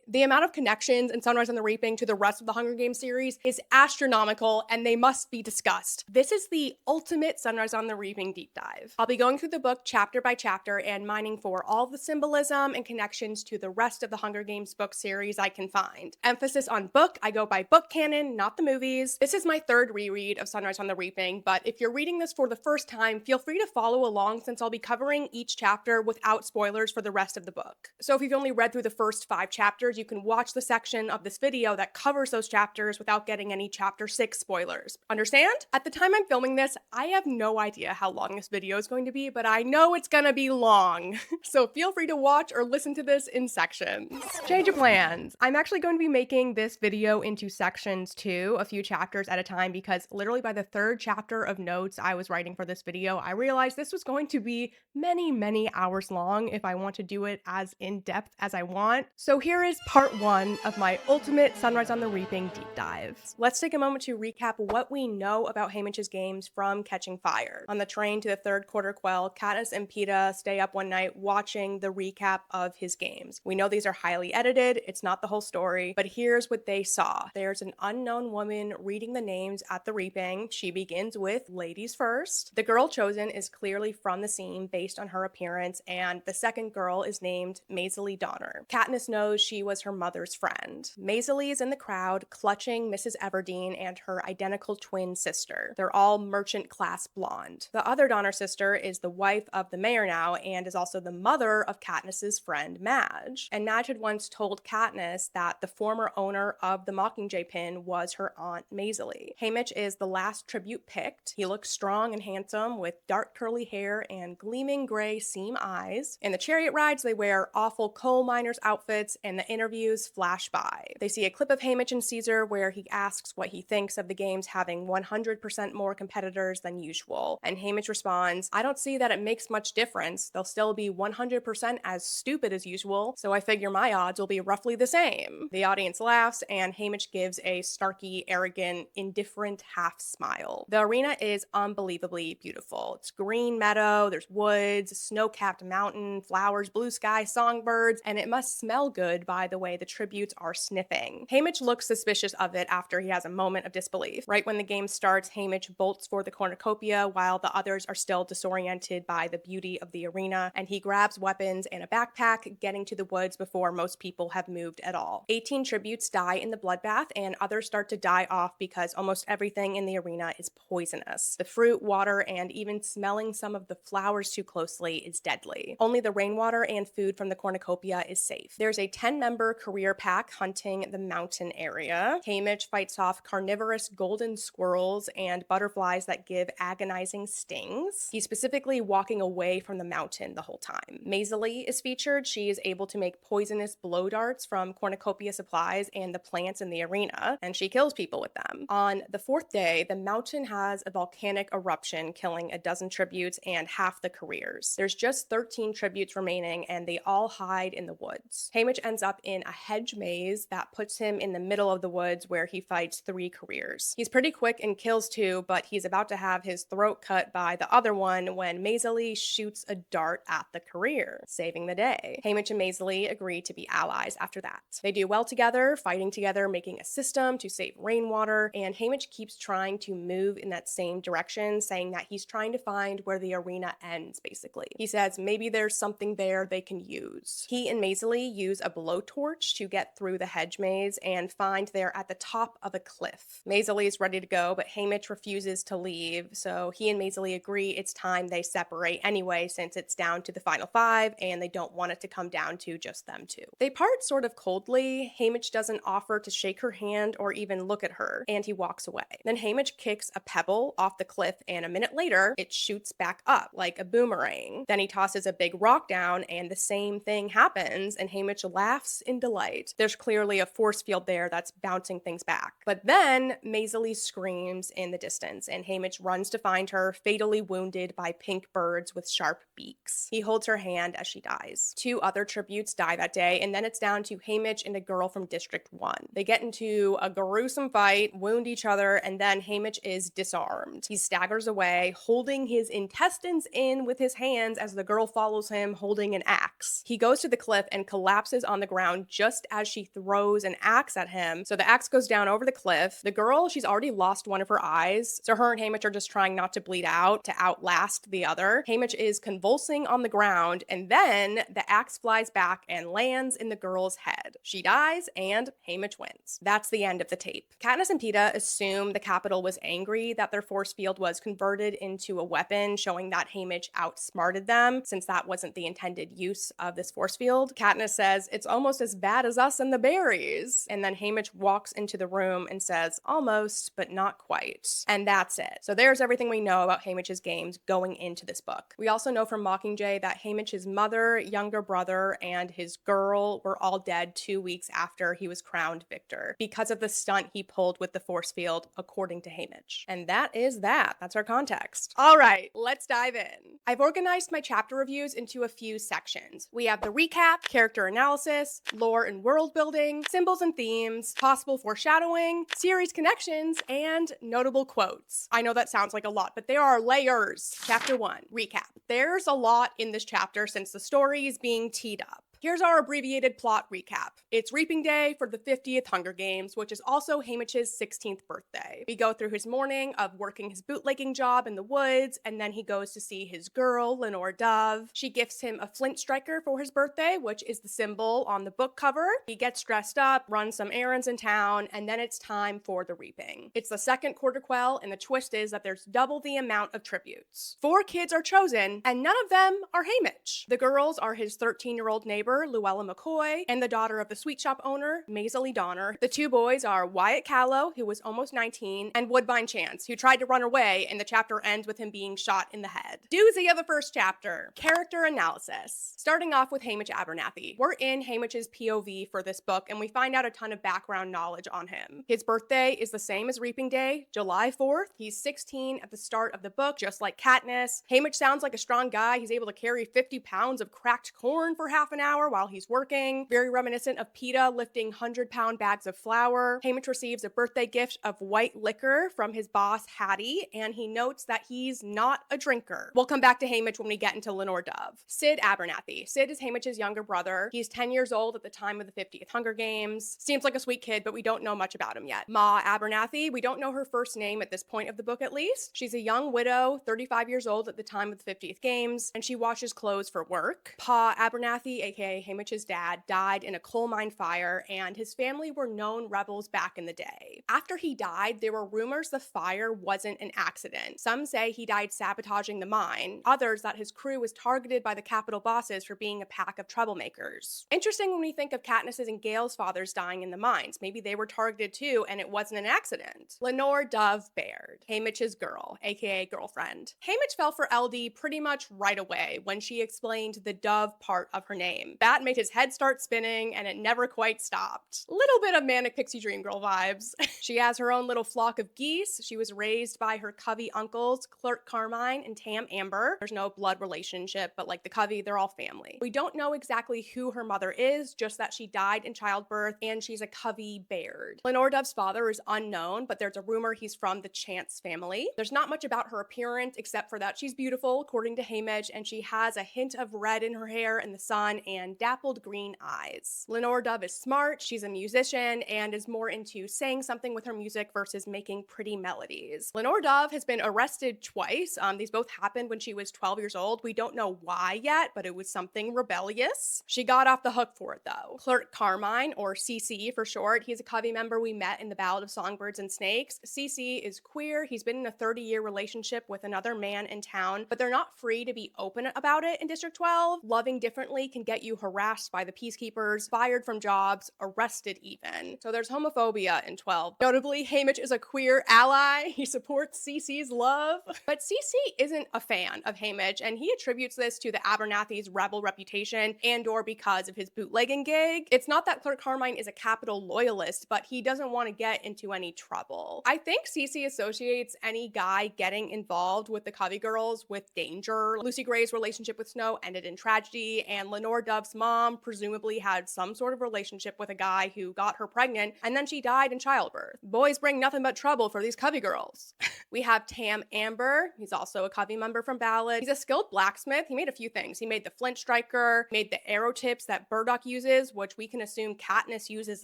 The amount of connections in Sunrise on the Reaping to the rest of the Hunger Games series is astronomical, and they must be discussed. This is the ultimate Sunrise on the Reaping deep dive. I'll be going through the book chapter by chapter and mining for all the symbolism and connections to the rest of the Hunger Games book series I can find. Emphasis on book, I go by book canon, not the movies. This is my third reread of Sunrise on the Reaping, but if you're reading this for the first time, feel free to follow along since I'll be covering each chapter without spoilers for the rest of the book. So if you've only read through the first 5 chapters, you can watch the section of this video that covers those chapters without getting any chapter 6 spoilers. Understand? At the time I'm filming this, I have no idea how long this video is going to be, but I know it's gonna be long. So feel free to watch or listen to this in sections. Change of plans. I'm actually going to be making this video into sections too, a few chapters at a time, because literally by the 3rd chapter of notes I was writing for this video, I realized this was going to be many hours long if I want to do it as in-depth as I want. So here is part 1 of my ultimate Sunrise on the Reaping deep dive. Let's take a moment to recap what we know about Haymitch's games from Catching Fire. On the train to the 3rd quarter quell, Katniss and Peeta stay up one night watching the recap of his games. We know these are highly edited, it's not the whole story, but here's what they saw. There's an unknown woman reading the names at the Reaping. She begins with ladies first. The girl chosen is clearly from the scene based on her appearance, and the second girl is named Maisie Donner. Katniss knows she was her mother's friend. Maisie is in the crowd, clutching Mrs. Everdeen and her identical twin sister. They're all merchant class blonde. The other Donner sister is the wife of the mayor now and is also the mother of Katniss's friend Madge. And Madge had once told Katniss that the former owner of the Mockingjay pin was her aunt Maisie. Haymitch is the last tribute picked. He looks strong and handsome with dark curly hair and gleaming gray seam eyes. In the chariot rides, they wear awful coal miners outfits, and the interviews flash by. They see a clip of Haymitch and Caesar where he asks what he thinks of the games having 100% more competitors than usual, and Haymitch responds, "I don't see that it makes much difference. They'll still be 100% as stupid as usual, so I figure my odds will be roughly the same." The audience laughs, and Haymitch gives a snarky, arrogant, indifferent half smile. The arena is unbelievably beautiful. It's green meadow, there's woods, snow-capped mountain, flowers, blue sky, songbirds, and it must smell good by the way the tributes are sniffing. Haymitch looks suspicious of it after he has a moment of disbelief. Right when the game starts, Haymitch bolts for the cornucopia while the others are still disoriented by the beauty of the arena, and he grabs weapons and a backpack, getting to the woods before most people have moved at all. 18 tributes die in the bloodbath, and others start to die off because almost everything in the arena is poisonous. The fruit, water, and even smelling some of the flowers too closely is deadly. Only the rainwater and food from the cornucopia is safe. There's a 10-member career pack hunting the mountain area. Haymitch fights off carnivorous golden squirrels and butterflies that give agonizing stings. He's specifically walking away from the mountain the whole time. Maisie is featured. She is able to make poisonous blow darts from cornucopia supplies and the plants in the arena, and she kills people with them. On the 4th day, the mountain has a volcanic eruption, killing a dozen tributes and half the careers. There's just 13 tributes remaining, and they all hide in the woods. Haymitch ends up in a hedge maze that puts him in the middle of the woods where he fights 3 careers. He's pretty quick and kills 2, but he's about to have his throat cut by the other one when Maisie shoots a dart at the career, saving the day. Haymitch and Maisie agree to be allies after that. They do well together, fighting together, making a system to save rainwater, and Haymitch keeps trying to move in that same direction, saying that he's trying to find where the arena ends, basically. He says maybe there's something there they can use. He and Maisie use a blowtorch to get through the hedge maze and find they're at the top of a cliff. Maisie is ready to go, but Haymitch refuses to leave, so he and Maisie agree it's time they separate anyway, since it's down to the final 5 and they don't want it to come down to just them 2. They part sort of coldly. Haymitch doesn't offer to shake her hand or even look at her, and he walks away. Then Haymitch kicks a pebble off the cliff, and a minute later, it shoots back up like a boomerang. Then he tosses a big rock down, and the same thing happens, and Haymitch laughs in delight. There's clearly a force field there that's bouncing things back. But then Maisie screams in the distance, and Haymitch runs to find her, fatally wounded by pink birds with sharp beaks. He holds her hand as she dies. 2 other tributes die that day, and then it's down to Haymitch and a girl from District 1. They get into a gruesome fight, wound each other, and then Haymitch is disarmed. He staggers away, holding his intestines in with his hands as the girl follows him holding an axe. He goes to the cliff and collapses on the ground ground just as she throws an axe at him. So the axe goes down over the cliff. The girl, she's already lost one of her eyes. So her and Haymitch are just trying not to bleed out to outlast the other. Haymitch is convulsing on the ground, and then the axe flies back and lands in the girl's head. She dies, and Haymitch wins. That's the end of the tape. Katniss and Peeta assume the Capitol was angry that their force field was converted into a weapon, showing that Haymitch outsmarted them, since that wasn't the intended use of this force field. Katniss says, "It's almost as bad as us and the berries." And then Haymitch walks into the room and says, "Almost, but not quite." And that's it. So there's everything we know about Haymitch's games going into this book. We also know from Mockingjay that Haymitch's mother, younger brother, and his girl were all dead 2 weeks after he was crowned victor because of the stunt he pulled with the force field, according to Haymitch. And that is that. That's our context. All right, let's dive in. I've organized my chapter reviews into a few sections. We have the recap, character analysis, lore and world building, symbols and themes, possible foreshadowing, series connections, and notable quotes. I know that sounds like a lot, but there are layers. Chapter 1, recap. There's a lot in this chapter since the story is being teed up. Here's our abbreviated plot recap. It's Reaping Day for the 50th Hunger Games, which is also Haymitch's 16th birthday. We go through his morning of working his bootlegging job in the woods, and then he goes to see his girl, Lenore Dove. She gifts him a flint striker for his birthday, which is the symbol on the book cover. He gets dressed up, runs some errands in town, and then it's time for the reaping. It's the second quarter quell, and the twist is that there's double the amount of tributes. 4 kids are chosen, and none of them are Haymitch. The girls are his 13-year-old neighbor, Luella McCoy, and the daughter of the sweet shop owner, Maisie Donner. The 2 boys are Wyatt Callow, who was almost 19, and Woodbine Chance, who tried to run away, and the chapter ends with him being shot in the head. Doozy of the first chapter. Character analysis. Starting off with Haymitch Abernathy. We're in Haymitch's POV for this book, and we find out a ton of background knowledge on him. His birthday is the same as Reaping Day, July 4th. He's 16 at the start of the book, just like Katniss. Haymitch sounds like a strong guy. He's able to carry 50 pounds of cracked corn for half an hour while he's working. Very reminiscent of Peeta lifting 100-pound bags of flour. Haymitch receives a birthday gift of white liquor from his boss, Hattie, and he notes that he's not a drinker. We'll come back to Haymitch when we get into Lenore Dove. Sid Abernathy. Sid is Haymitch's younger brother. He's 10 years old at the time of the 50th Hunger Games. Seems like a sweet kid, but we don't know much about him yet. Ma Abernathy. We don't know her first name at this point of the book, at least. She's a young widow, 35 years old at the time of the 50th Games, and she washes clothes for work. Pa Abernathy, aka Haymitch's dad, died in a coal mine fire, and his family were known rebels back in the day. After he died, there were rumors the fire wasn't an accident. Some say he died sabotaging the mine, others that his crew was targeted by the Capitol bosses for being a pack of troublemakers. Interesting when we think of Katniss's and Gale's fathers dying in the mines. Maybe they were targeted too, and it wasn't an accident. Lenore Dove Baird, Haymitch's girl, aka girlfriend. Haymitch fell for LD pretty much right away when she explained the Dove part of her name. That made his head start spinning, and it never quite stopped. Little bit of manic pixie dream girl vibes. She has her own little flock of geese. She was raised by her Covey uncles, Clerk Carmine and Tam Amber. There's no blood relationship, but like the Covey, they're all family. We don't know exactly who her mother is, just that she died in childbirth, and she's a Covey Baird. Lenore Dove's father is unknown, but there's a rumor he's from the Chance family. There's not much about her appearance, except for that she's beautiful, according to Haymitch, and she has a hint of red in her hair in the sun and dappled green eyes. Lenore Dove is smart, she's a musician, and is more into saying something with her music versus making pretty melodies. Lenore Dove has been arrested twice. These both happened when she was 12 years old. We don't know why yet, but it was something rebellious. She got off the hook for it though. Clerk Carmine, or CC for short, he's a Covey member we met in the Ballad of Songbirds and Snakes. CC is queer. He's been in a 30-year relationship with another man in town, but they're not free to be open about it in District 12. Loving differently can get you harassed by the peacekeepers, fired from jobs, arrested even. So there's homophobia in 12. Notably, Haymitch is a queer ally. He supports CC's love. But CC isn't a fan of Haymitch, and he attributes this to the Abernathy's rebel reputation and/or because of his bootlegging gig. It's not that Clerk Carmine is a Capitol loyalist, but he doesn't want to get into any trouble. I think CC associates any guy getting involved with the Covey girls with danger. Lucy Gray's relationship with Snow ended in tragedy, and Lenore Dove's Duff's mom presumably had some sort of relationship with a guy who got her pregnant, and then she died in childbirth. Boys bring nothing but trouble for these Covey girls. We have Tam Amber. He's also a Covey member from Ballad. He's a skilled blacksmith. He made a few things. He made the flint striker, made the arrow tips that Burdock uses, which we can assume Katniss uses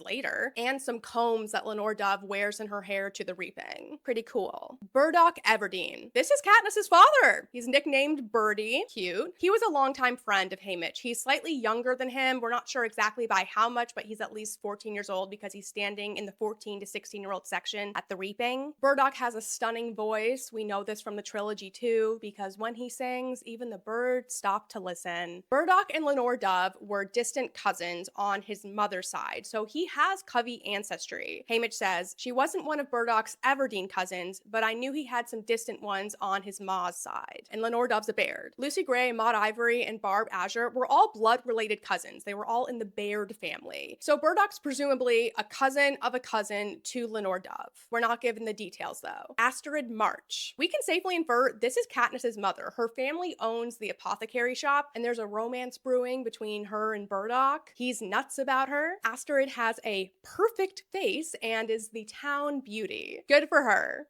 later, and some combs that Lenore Dove wears in her hair to the reaping. Pretty cool. Burdock Everdeen. This is Katniss's father. He's nicknamed Birdie. Cute. He was a longtime friend of Haymitch. He's slightly younger than him. We're not sure exactly by how much, but he's at least 14 years old because he's standing in the 14 to 16-year-old section at the reaping. Burdock has a stunning voice. We know this from the trilogy too, because when he sings, even the birds stop to listen. Burdock and Lenore Dove were distant cousins on his mother's side, so he has Covey ancestry. Haymitch says, she wasn't one of Burdock's Everdeen cousins, but I knew he had some distant ones on his ma's side. And Lenore Dove's a Baird. Lucy Gray, Maud Ivory, and Barb Azure were all blood-related cousins. They were all in the Baird family. So Burdock's presumably a cousin of a cousin to Lenore Dove. We're not given the details though. Astrid March. We can safely infer this is Katniss's mother. Her family owns the apothecary shop, and there's a romance brewing between her and Burdock. He's nuts about her. Astrid has a perfect face and is the town beauty. Good for her.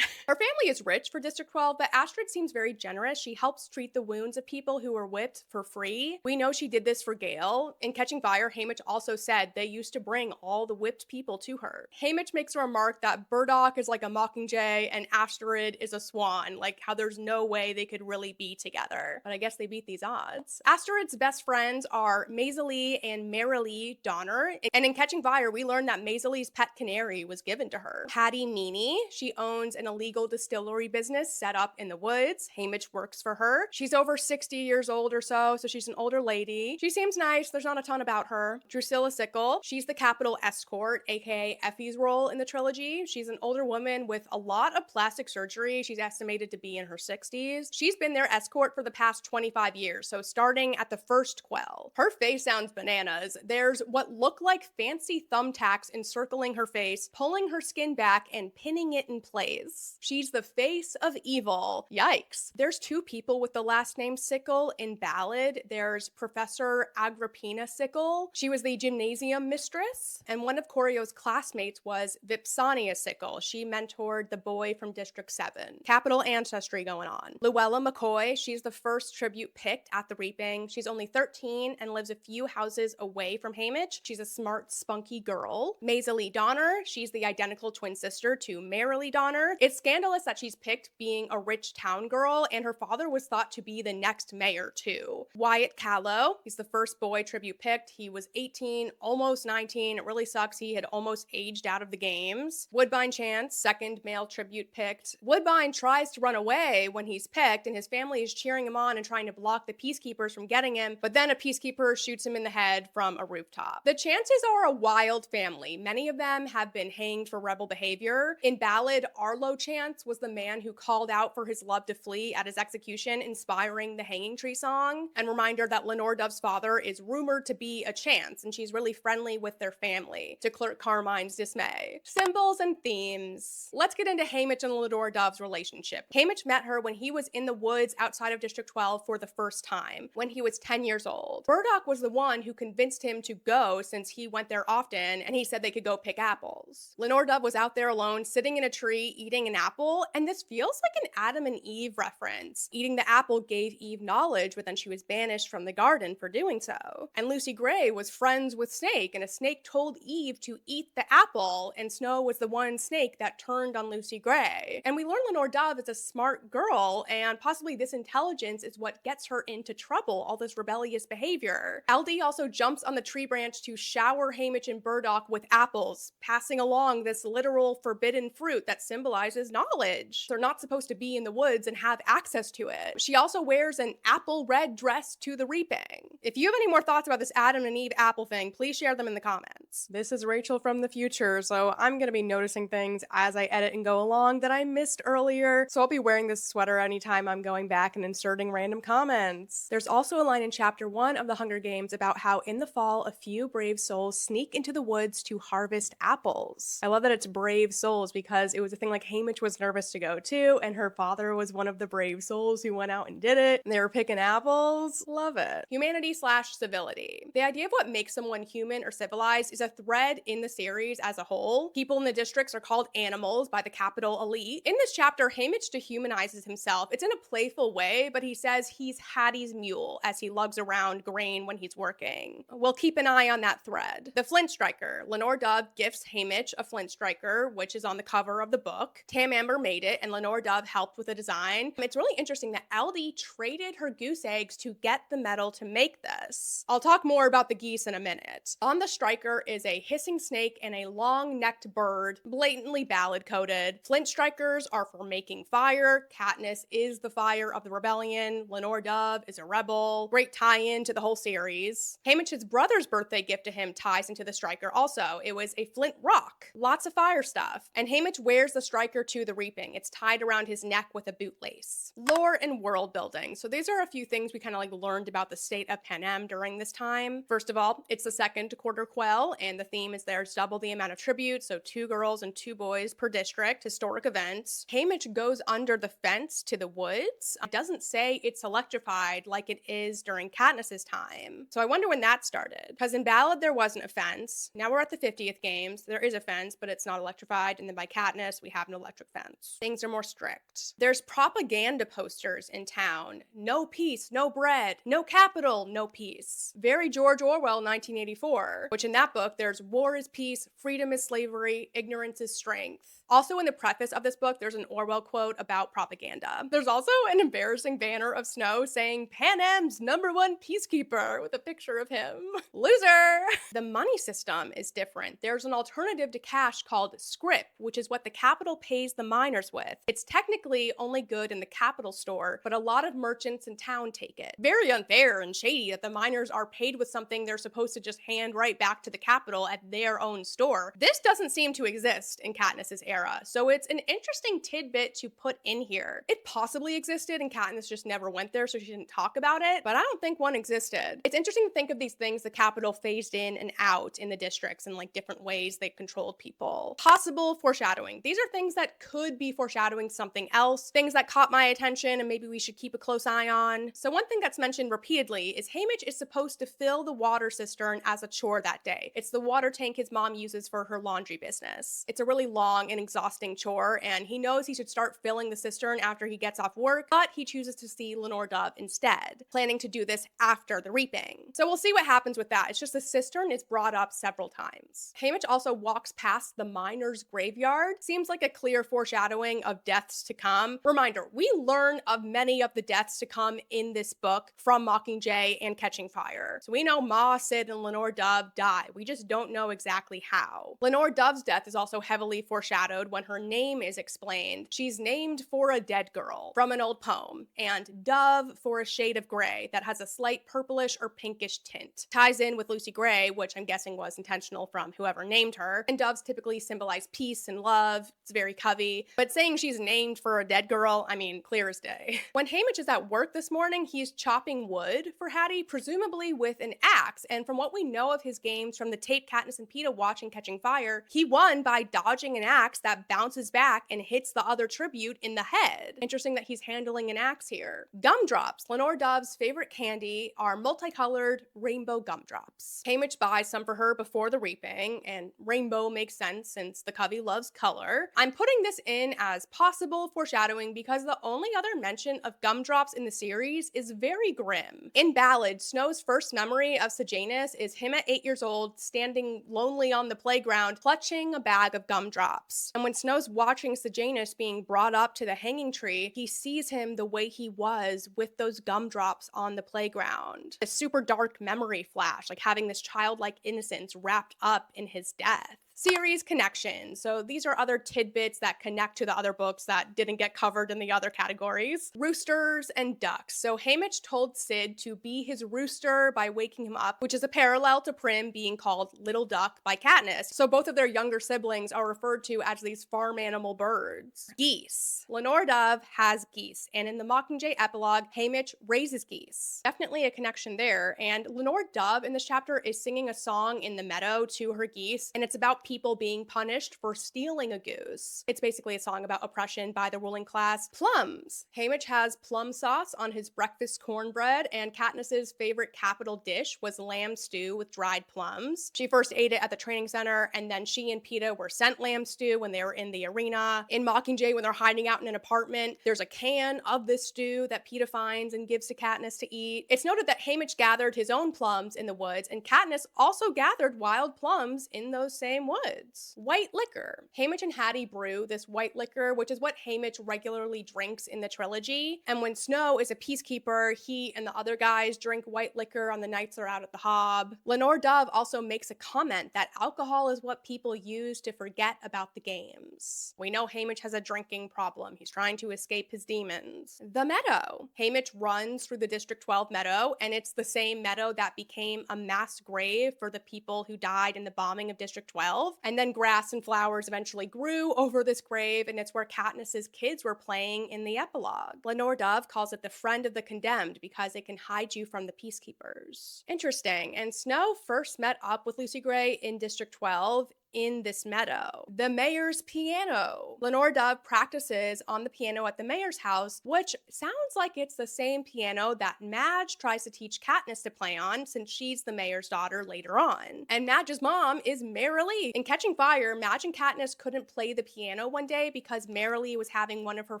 Her family is rich for District 12, but Astrid seems very generous. She helps treat the wounds of people who were whipped for free. We know she did this for Gale. In Catching Fire, Haymitch also said they used to bring all the whipped people to her. Haymitch makes a remark that Burdock is like a mockingjay and Astrid is a swan, like how there's no way they could really be together. But I guess they beat these odds. Astrid's best friends are Maisie and Marilee Donner, and in Catching Fire, we learned that Maisie's pet canary was given to her. Patty Meany, she owns an illegal distillery business set up in the woods. Haymitch works for her. She's over 60 years old or so she's an older lady. She seems nice. There's not a ton about her. Drusilla Sickle, she's the Capitol escort, aka Effie's role in the trilogy. She's an older woman with a lot of plastic surgery. She's estimated to be in her 60s. She's been their escort for the past 25 years, so starting at the first quell. Her face sounds bananas. There's what look like fancy thumbtacks encircling her face, pulling her skin back and pinning it in place. She's the face of evil. Yikes. There's two people with the last name Sickle in Ballad. There's Professor Agrippina Sickle. She was the gymnasium mistress, and one of Corio's classmates was Vipsania Sickle. She mentored the boy from District 7. Capital ancestry going on. Luella McCoy, she's the first tribute picked at the reaping. She's only 13 and lives a few houses away from Haymitch. She's a smart, spunky girl. Maisie Donner, she's the identical twin sister to Marilee Donner. It's scandalous that she's picked being a rich town girl, and her father was thought to be the next mayor too. Wyatt Callow, he's the first boy tribute picked. He was 18, almost 19. It really sucks. He had almost aged out of the games. Woodbine Chance, second male tribute picked. Woodbine tries to run away when he's picked, and his family is cheering him on and trying to block the peacekeepers from getting him, but then a peacekeeper shoots him in the head from a rooftop. The Chances are a wild family. Many of them have been hanged for rebel behavior. In Ballad, Arlo Chance was the man who called out for his love to flee at his execution, inspiring the Hanging Tree song. And reminder that Lenore Dove's father is rumored to be a Chance, and she's really friendly with their family, to Clerk Carmine's dismay. Symbols and themes. Let's get into Haymitch and Lenore Dove's relationship. Haymitch met her when he was in the woods outside of District 12 for the first time, when he was 10 years old. Burdock was the one who convinced him to go since he went there often, and he said they could go pick apples. Lenore Dove was out there alone, sitting in a tree, eating an apple, and this feels like an Adam and Eve reference. Eating the apple gave Eve knowledge, but then she was banished from the garden for doing so. And Lucy Gray was friends with Snake, and a snake told Eve to eat the apple, and Snow was the one snake that turned on Lucy Gray. And we learn Lenore Dove is a smart girl, and possibly this intelligence is what gets her into trouble, all this rebellious behavior. LD also jumps on the tree branch to shower Haymitch and Burdock with apples, passing along this literal forbidden fruit that symbolizes knowledge. They're not supposed to be in the woods and have access to it. She also wears an apple red dress to the reaping. If you have any more thoughts about this Adam and Eve apple thing, please share them in the comments. This is Rachel from the future, so I'm gonna be noticing things as I edit and go along that I missed earlier, so I'll be wearing this sweater anytime I'm going back and inserting random comments. There's also a line in chapter 1 of The Hunger Games about how in the fall, a few brave souls sneak into the woods to harvest apples. I love that it's brave souls because it was a thing like Haymitch Haymitch was nervous to go too, and her father was one of the brave souls who went out and did it, and they were picking apples. Love it. Humanity/civility. The idea of what makes someone human or civilized is a thread in the series as a whole. People in the districts are called animals by the capital elite. In this chapter, Haymitch dehumanizes himself. It's in a playful way, but he says he's Hattie's mule as he lugs around grain when he's working. We'll keep an eye on that thread. The Flint Striker. Lenore Dove gifts Haymitch a Flint Striker, which is on the cover of the book. Tam Amber made it, and Lenore Dove helped with the design. It's really interesting that Aldie traded her goose eggs to get the metal to make this. I'll talk more about the geese in a minute. On the striker is a hissing snake and a long-necked bird, blatantly ballad-coded. Flint Strikers are for making fire. Katniss is the fire of the rebellion. Lenore Dove is a rebel. Great tie-in to the whole series. Haymitch's brother's birthday gift to him ties into the striker also. It was a flint rock. Lots of fire stuff. And Haymitch wears the striker to the reaping. It's tied around his neck with a bootlace. Lore and world building. So these are a few things we kind of like learned about the state of Panem during this time. First of all, it's the second quarter quell, and the theme is there's double the amount of tribute, so 2 girls and 2 boys per district, historic events. Haymitch goes under the fence to the woods. It doesn't say it's electrified like it is during Katniss's time. So I wonder when that started. Because in Ballad, there wasn't a fence. Now we're at the 50th games. There is a fence, but it's not electrified. And then by Katniss, we have an electric fence. Things are more strict. There's propaganda posters in town. No peace, no bread, no capital, no peace. Very George Orwell 1984, which in that book, there's war is peace, freedom is slavery, ignorance is strength. Also in the preface of this book, there's an Orwell quote about propaganda. There's also an embarrassing banner of Snow saying Panem's #1 peacekeeper with a picture of him. Loser! The money system is different. There's an alternative to cash called scrip, which is what the capital pays the miners with. It's technically only good in the capital store, but a lot of merchants in town take it. Very unfair and shady that the miners are paid with something they're supposed to just hand right back to the capital at their own store. This doesn't seem to exist in Katniss's era, so it's an interesting tidbit to put in here. It possibly existed and Katniss just never went there, so she didn't talk about it, but I don't think one existed. It's interesting to think of these things the capital phased in and out in the districts and like different ways they controlled people. Possible foreshadowing. These are things that could be foreshadowing something else, things that caught my attention and maybe we should keep a close eye on. So one thing that's mentioned repeatedly is Haymitch is supposed to fill the water cistern as a chore that day. It's the water tank his mom uses for her laundry business. It's a really long and exhausting chore, and he knows he should start filling the cistern after he gets off work, but he chooses to see Lenore Dove instead, planning to do this after the reaping. So we'll see what happens with that. It's just the cistern is brought up several times. Haymitch also walks past the miners' graveyard. Seems like a clear foreshadowing of deaths to come. Reminder, we learn of many of the deaths to come in this book from Mockingjay and Catching Fire. So we know Ma, Sid, and Lenore Dove die. We just don't know exactly how. Lenore Dove's death is also heavily foreshadowed when her name is explained. She's named for a dead girl from an old poem, and Dove for a shade of gray that has a slight purplish or pinkish tint. Ties in with Lucy Gray, which I'm guessing was intentional from whoever named her, and doves typically symbolize peace and love. It's very covey, but saying she's named for a dead girl, I mean, clear as day. When Haymitch is at work this morning, he's chopping wood for Hattie, presumably with an axe, and from what we know of his games from the tape Katniss and Peeta watching Catching Fire, he won by dodging an axe that bounces back and hits the other tribute in the head. Interesting that he's handling an axe here. Gumdrops. Lenore Dove's favorite candy are multicolored rainbow gumdrops. Haymitch buys some for her before the reaping, and rainbow makes sense since the covey loves color. I'm putting this in as possible foreshadowing because the only other mention of gumdrops in the series is very grim. In Ballad, Snow's first memory of Sejanus is him at 8 years old, standing lonely on the playground, clutching a bag of gumdrops. And when Snow's watching Sejanus being brought up to the hanging tree, he sees him the way he was with those gumdrops on the playground. A super dark memory flash, like having this childlike innocence wrapped up in his death. Series connections. So these are other tidbits that connect to the other books that didn't get covered in the other categories. Roosters and ducks. So Haymitch told Sid to be his rooster by waking him up, which is a parallel to Prim being called Little Duck by Katniss. So both of their younger siblings are referred to as these farm animal birds. Geese. Lenore Dove has geese, and in the Mockingjay epilogue, Haymitch raises geese. Definitely a connection there, and Lenore Dove in this chapter is singing a song in the meadow to her geese, and it's about about people being punished for stealing a goose. It's basically a song about oppression by the ruling class. Plums. Haymitch has plum sauce on his breakfast cornbread, and Katniss's favorite capital dish was lamb stew with dried plums. She first ate it at the training center, and then she and Peeta were sent lamb stew when they were in the arena. In Mockingjay, when they're hiding out in an apartment, there's a can of this stew that Peeta finds and gives to Katniss to eat. It's noted that Haymitch gathered his own plums in the woods, and Katniss also gathered wild plums in those same woods. White liquor. Haymitch and Hattie brew this white liquor, which is what Haymitch regularly drinks in the trilogy. And when Snow is a peacekeeper, he and the other guys drink white liquor on the nights they're out at the Hob. Lenore Dove also makes a comment that alcohol is what people use to forget about the games. We know Haymitch has a drinking problem. He's trying to escape his demons. The meadow. Haymitch runs through the District 12 meadow, and it's the same meadow that became a mass grave for the people who died in the bombing of District 12. And then grass and flowers eventually grew over this grave, and it's where Katniss's kids were playing in the epilogue. Lenore Dove calls it the friend of the condemned because it can hide you from the peacekeepers. Interesting. And Snow first met up with Lucy Gray in District 12 in this meadow. The mayor's piano. Lenore Dove practices on the piano at the mayor's house, which sounds like it's the same piano that Madge tries to teach Katniss to play on since she's the mayor's daughter later on. And Madge's mom is Marilee. In Catching Fire, Madge and Katniss couldn't play the piano one day because Marilee was having one of her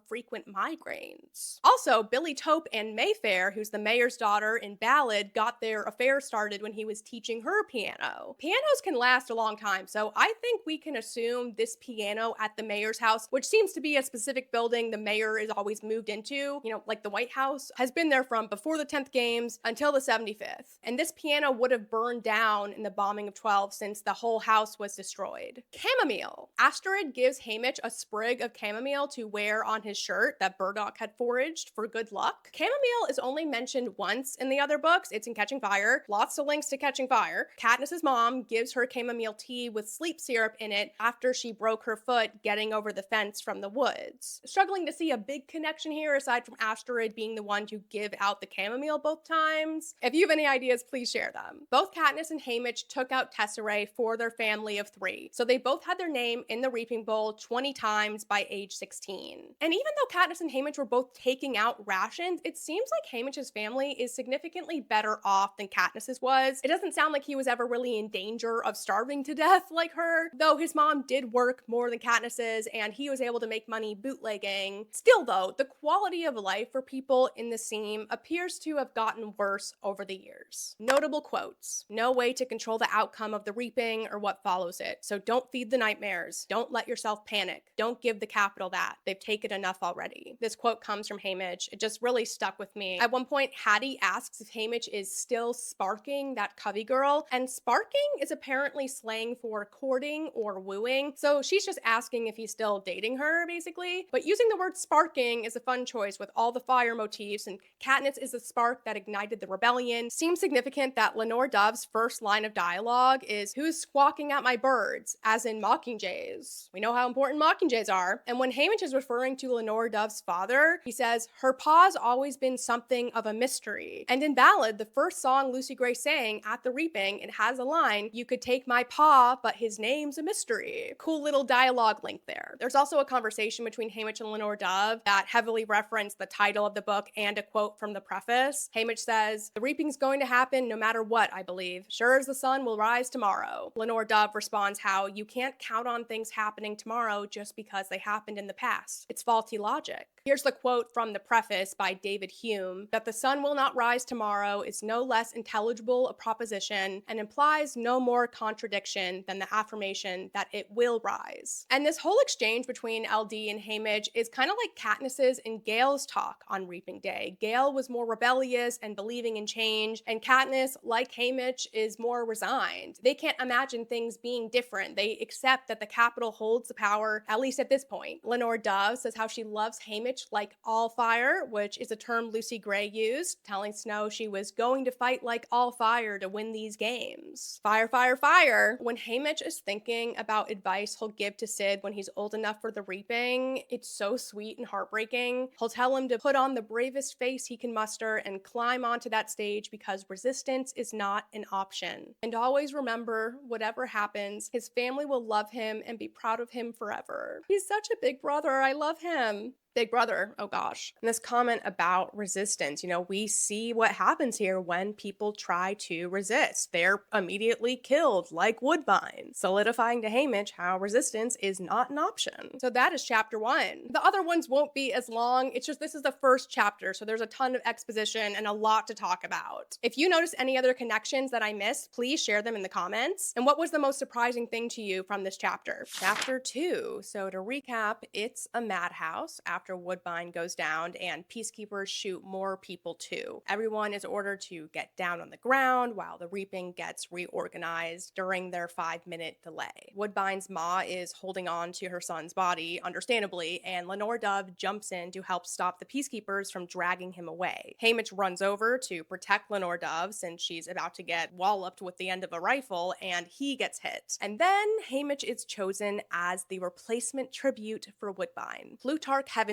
frequent migraines. Also, Billy Tope and Mayfair, who's the mayor's daughter in Ballad, got their affair started when he was teaching her piano. Pianos can last a long time, so I think we can assume this piano at the mayor's house, which seems to be a specific building the mayor is always moved into, like the White House, has been there from before the 10th games until the 75th. And this piano would have burned down in the bombing of 12 since the whole house was destroyed. Chamomile. Astrid gives Haymitch a sprig of chamomile to wear on his shirt that Burdock had foraged for good luck. Chamomile is only mentioned once in the other books. It's in Catching Fire. Lots of links to Catching Fire. Katniss's mom gives her chamomile tea with sleep syrup in it after she broke her foot getting over the fence from the woods. Struggling to see a big connection here aside from Astrid being the one to give out the chamomile both times. If you have any ideas, please share them. Both Katniss and Haymitch took out tesserae for their family of 3, so they both had their name in the Reaping Bowl 20 times by age 16. And even though Katniss and Haymitch were both taking out rations, it seems like Haymitch's family is significantly better off than Katniss's was. It doesn't sound like he was ever really in danger of starving to death like her, though his mom did work more than Katniss's and he was able to make money bootlegging. Still though, the quality of life for people in the seam appears to have gotten worse over the years. Notable quotes. No way to control the outcome of the reaping or what follows it, so don't feed the nightmares. Don't let yourself panic. Don't give the Capitol that. They've taken enough already. This quote comes from Haymitch. It just really stuck with me. At one point, Hattie asks if Haymitch is still sparking that Covey girl, and sparking is apparently slang for courting or wooing, so she's just asking if he's still dating her, basically. But using the word sparking is a fun choice with all the fire motifs, and Katniss is the spark that ignited the rebellion. Seems significant that Lenore Dove's first line of dialogue is, "Who's squawking at my birds?" as in Mockingjays. We know how important Mockingjays are. And when Haymitch is referring to Lenore Dove's father, he says, "Her pa's always been something of a mystery." And in Ballad, the first song Lucy Gray sang at the reaping, it has a line, "You could take my pa, but his name's a mystery." Cool little dialogue link there. There's also a conversation between Haymitch and Lenore Dove that heavily referenced the title of the book and a quote from the preface. Haymitch says, "The reaping's going to happen no matter what, I believe. Sure as the sun will rise tomorrow." Lenore Dove responds how you can't count on things happening tomorrow just because they happened in the past. It's faulty logic. Here's the quote from the preface by David Hume, that the sun will not rise tomorrow is no less intelligible a proposition and implies no more contradiction than the affirmation that it will rise. And this whole exchange between LD and Haymitch is kind of like Katniss's and Gale's talk on Reaping Day. Gale was more rebellious and believing in change, and Katniss, like Haymitch, is more resigned. They can't imagine things being different. They accept that the Capitol holds the power, at least at this point. Lenore Dove says how she loves Haymitch like all fire, which is a term Lucy Gray used, telling Snow she was going to fight like all fire to win these games. Fire, fire, fire. When Haymitch just thinking about advice he'll give to Sid when he's old enough for the reaping, it's so sweet and heartbreaking. He'll tell him to put on the bravest face he can muster and climb onto that stage because resistance is not an option. And always remember, whatever happens, his family will love him and be proud of him forever. He's such a big brother. I love him. Big brother, oh gosh. And this comment about resistance, we see what happens here when people try to resist. They're immediately killed, like Woodbine, solidifying to Haymitch how resistance is not an option. So that is chapter 1. The other ones won't be as long, it's just this is the first chapter, so there's a ton of exposition and a lot to talk about. If you notice any other connections that I missed, please share them in the comments. And what was the most surprising thing to you from this chapter? Chapter 2. So to recap, it's a madhouse after Woodbine goes down and peacekeepers shoot more people too. Everyone is ordered to get down on the ground while the reaping gets reorganized during their 5-minute delay. Woodbine's ma is holding on to her son's body, understandably, and Lenore Dove jumps in to help stop the peacekeepers from dragging him away. Haymitch runs over to protect Lenore Dove since she's about to get walloped with the end of a rifle, and he gets hit. And then Haymitch is chosen as the replacement tribute for Woodbine. Plutarch Heavensby